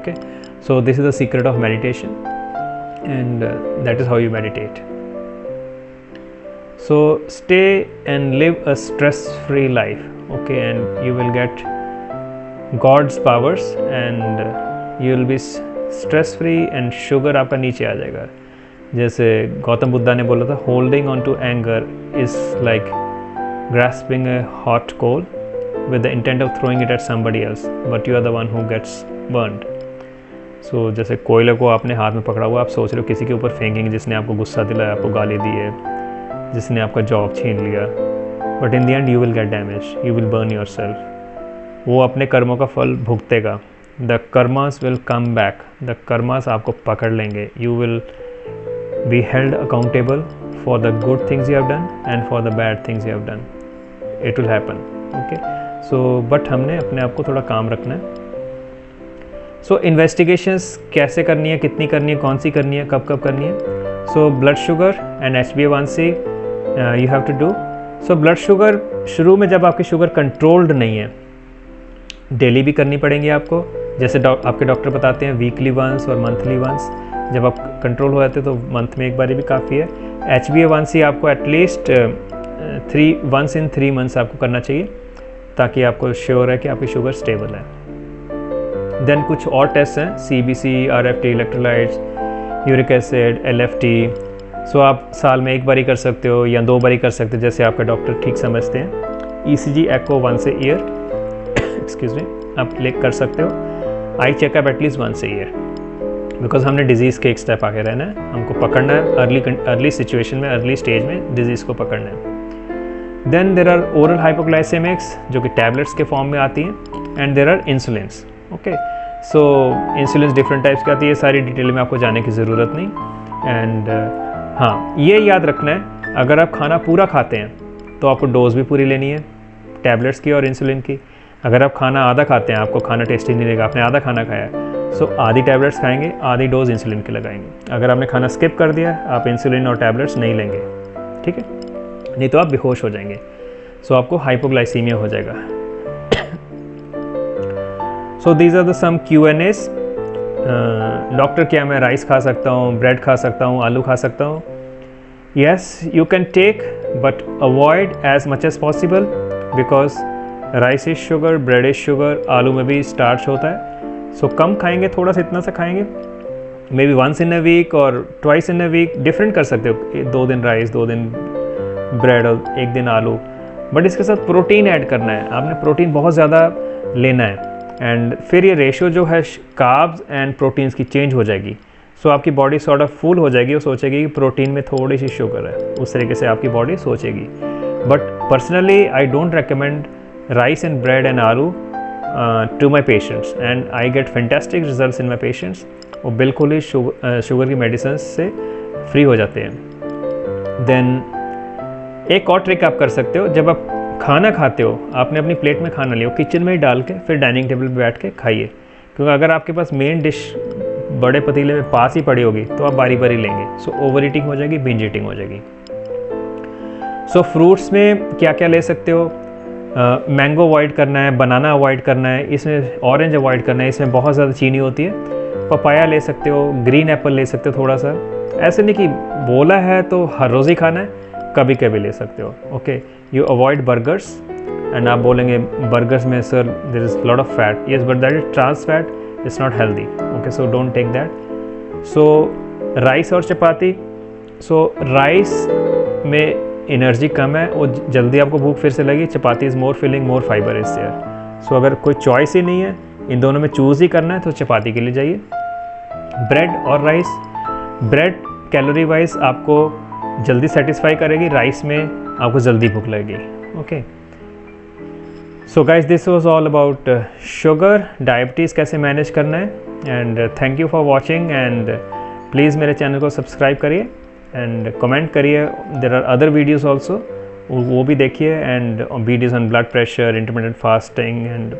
Okay, so this is the secret of meditation, and that is how you meditate. So stay and live a stress-free life. Okay, and you will get God's powers, and you will be stress-free, and sugar आपका नीचे आ जाएगा. जैसे गौतम बुद्धा ने बोला था, holding on to anger is like grasping a hot coal with the intent of throwing it at somebody else, but you are the one who gets burned. So जैसे कोयले को आपने हाथ में पकड़ा हुआ, आप सोच रहे हो किसी के ऊपर फेंकेंगे जिसने आपको गुस्सा दिलाया, आपको गाली दी है, जिसने आपका जॉब छीन लिया, but in the end you will get damage, you will burn your self. वो अपने कर्मों का फल भुगतेगा. The karmas will come back. The karmas आपको पकड़ लेंगे. You will be held accountable for the good things you have done and for the bad things you have done. It will happen. Okay, so but हमने अपने आप को थोड़ा काम रखना है. सो इन्वेस्टिगेशंस कैसे करनी है, कितनी करनी है, कौन सी करनी है, कब कब करनी है. So blood sugar and HbA1c you have to do. So blood sugar शुरू में जब आपकी शुगर कंट्रोल्ड नहीं है, डेली भी करनी पड़ेंगी आपको. जैसे आपके डॉक्टर बताते हैं वीकली वंस और मंथली वंस. जब आप कंट्रोल हो जाते हैं तो मंथ में एक बार भी काफ़ी है. HbA1c आपको एटलीस्ट 1 in 3 months आपको करना चाहिए, ताकि आपको श्योर है कि आपकी शुगर स्टेबल है. देन कुछ और टेस्ट हैं, CBC, RFT, electrolytes, uric acid, LFT. सो आप साल में एक बार ही कर सकते हो या 2 बार ही कर सकते हो, जैसे आपका डॉक्टर ठीक समझते हैं. ECG, echo once a year excuse me, आप कर सकते हो. Eye checkup at least once a year, because हमने डिजीज़ के एक स्टेप आगे रहना है. हमको पकड़ना है अर्ली सिचुएशन में, अर्ली स्टेज में डिजीज़ को पकड़ना है. Then there are oral hypoglycemics, जो कि टैबलेट्स के फॉर्म में आती हैं, and there are insulins. Okay, so insulin different types की आती है, सारी डिटेल में आपको जाने की ज़रूरत नहीं. एंड हाँ, ये याद रखना है, अगर आप खाना पूरा खाते हैं तो आपको डोज भी पूरी लेनी है टैबलेट्स की और इंसुलिन की. अगर आप खाना आधा खाते हैं, आपको खाना टेस्टी नहीं लगेगा, आपने आधा खाना खाया है, सो आधी टैबलेट्स खाएंगे, आधी डोज इंसुलिन की लगाएंगे. अगर आपने खाना स्किप कर दिया, आप इंसुलिन और टैबलेट्स नहीं लेंगे, ठीक है, नहीं तो आप बेहोश हो जाएंगे. सो आपको हाइपोग्लाइसीमिया हो जाएगा. So these are the some Q&As. Doctor, क्या मैं राइस खा सकता हूँ, ब्रेड खा सकता हूँ, आलू खा सकता हूँ? Yes, you can take, but avoid as much as possible, because rice is sugar, bread is sugar, आलू में भी स्टार्च होता है. सो कम खाएंगे, थोड़ा सा इतना सा खाएंगे, may be once in a week और twice in a week, different कर सकते हो. 2 दिन राइस, 2 दिन ब्रेड और 1 दिन आलू. बट इसके साथ प्रोटीन ऐड करना है. आपने प्रोटीन बहुत ज़्यादा लेना है, एंड फिर ये रेशियो जो है कार्ब्स एंड प्रोटीन्स की चेंज हो जाएगी. सो आपकी बॉडी सॉर्ट ऑफ फुल हो जाएगी और सोचेगी कि प्रोटीन में थोड़ी सी शुगर है, उस तरीके से आपकी बॉडी सोचेगी. But personally I don't recommend rice and bread and aloo to my patients and I get fantastic results in my patients. वो बिल्कुल ही शुगर की मेडिसिन से फ्री हो जाते हैं। देन एक और ट्रिक आप कर सकते हो, जब आप खाना खाते हो, आपने अपनी प्लेट में खाना लिया, किचन में ही डाल के फिर डाइनिंग टेबल पे बैठ के खाइए, क्योंकि अगर आपके पास मेन डिश बड़े पतीले में पास ही पड़ी होगी तो आप बारी बारी लेंगे, सो ओवर ईटिंग हो जाएगी, बिंज ईटिंग हो जाएगी। सो फ्रूट्स में क्या क्या ले सकते हो, मैंगो अवॉइड करना है, बनाना अवॉइड करना है, इसमें ऑरेंज अवॉइड करना है, इसमें बहुत ज़्यादा चीनी होती है। पपाया ले सकते हो, ग्रीन एप्पल ले सकते हो थोड़ा सा, ऐसे नहीं कि बोला है तो हर रोज़ ही खाना है, कभी कभी ले सकते हो। Okay, you avoid burgers, and आप बोलेंगे बर्गर्स में sir there is lot of fat, yes but that is trans fat, it's not healthy. Okay, so don't take that. So rice और चपाती, सो राइस में एनर्जी कम है, वो जल्दी आपको भूख फिर से लगी, chapati is more filling, more fiber is there. So अगर कोई चॉइस ही नहीं है, इन दोनों में चूज़ ही करना है, तो चपाती के लिए जाइए। ब्रेड और राइस, ब्रेड कैलोरी वाइज आपको जल्दी सेटिस्फाई करेगी, राइस में आपको जल्दी भूख लगेगी। Okay, so guys this was all about sugar, diabetes कैसे मैनेज करना है, and thank you for watching, and please मेरे चैनल को सब्सक्राइब करिए एंड कमेंट करिए। There are other videos also, वो भी देखिए, and videos on blood pressure, intermittent fasting and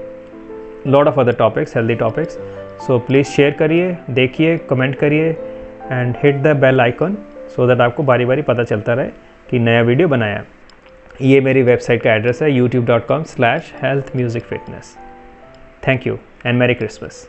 lot of other topics, healthy topics. So please share करिए, देखिए, comment करिए and hit the bell icon, so that आपको बारी बारी पता चलता रहे कि नया वीडियो बनाया। ये मेरी वेबसाइट का एड्रेस है youtube.com/healthmusicfitness। Thank you and merry Christmas.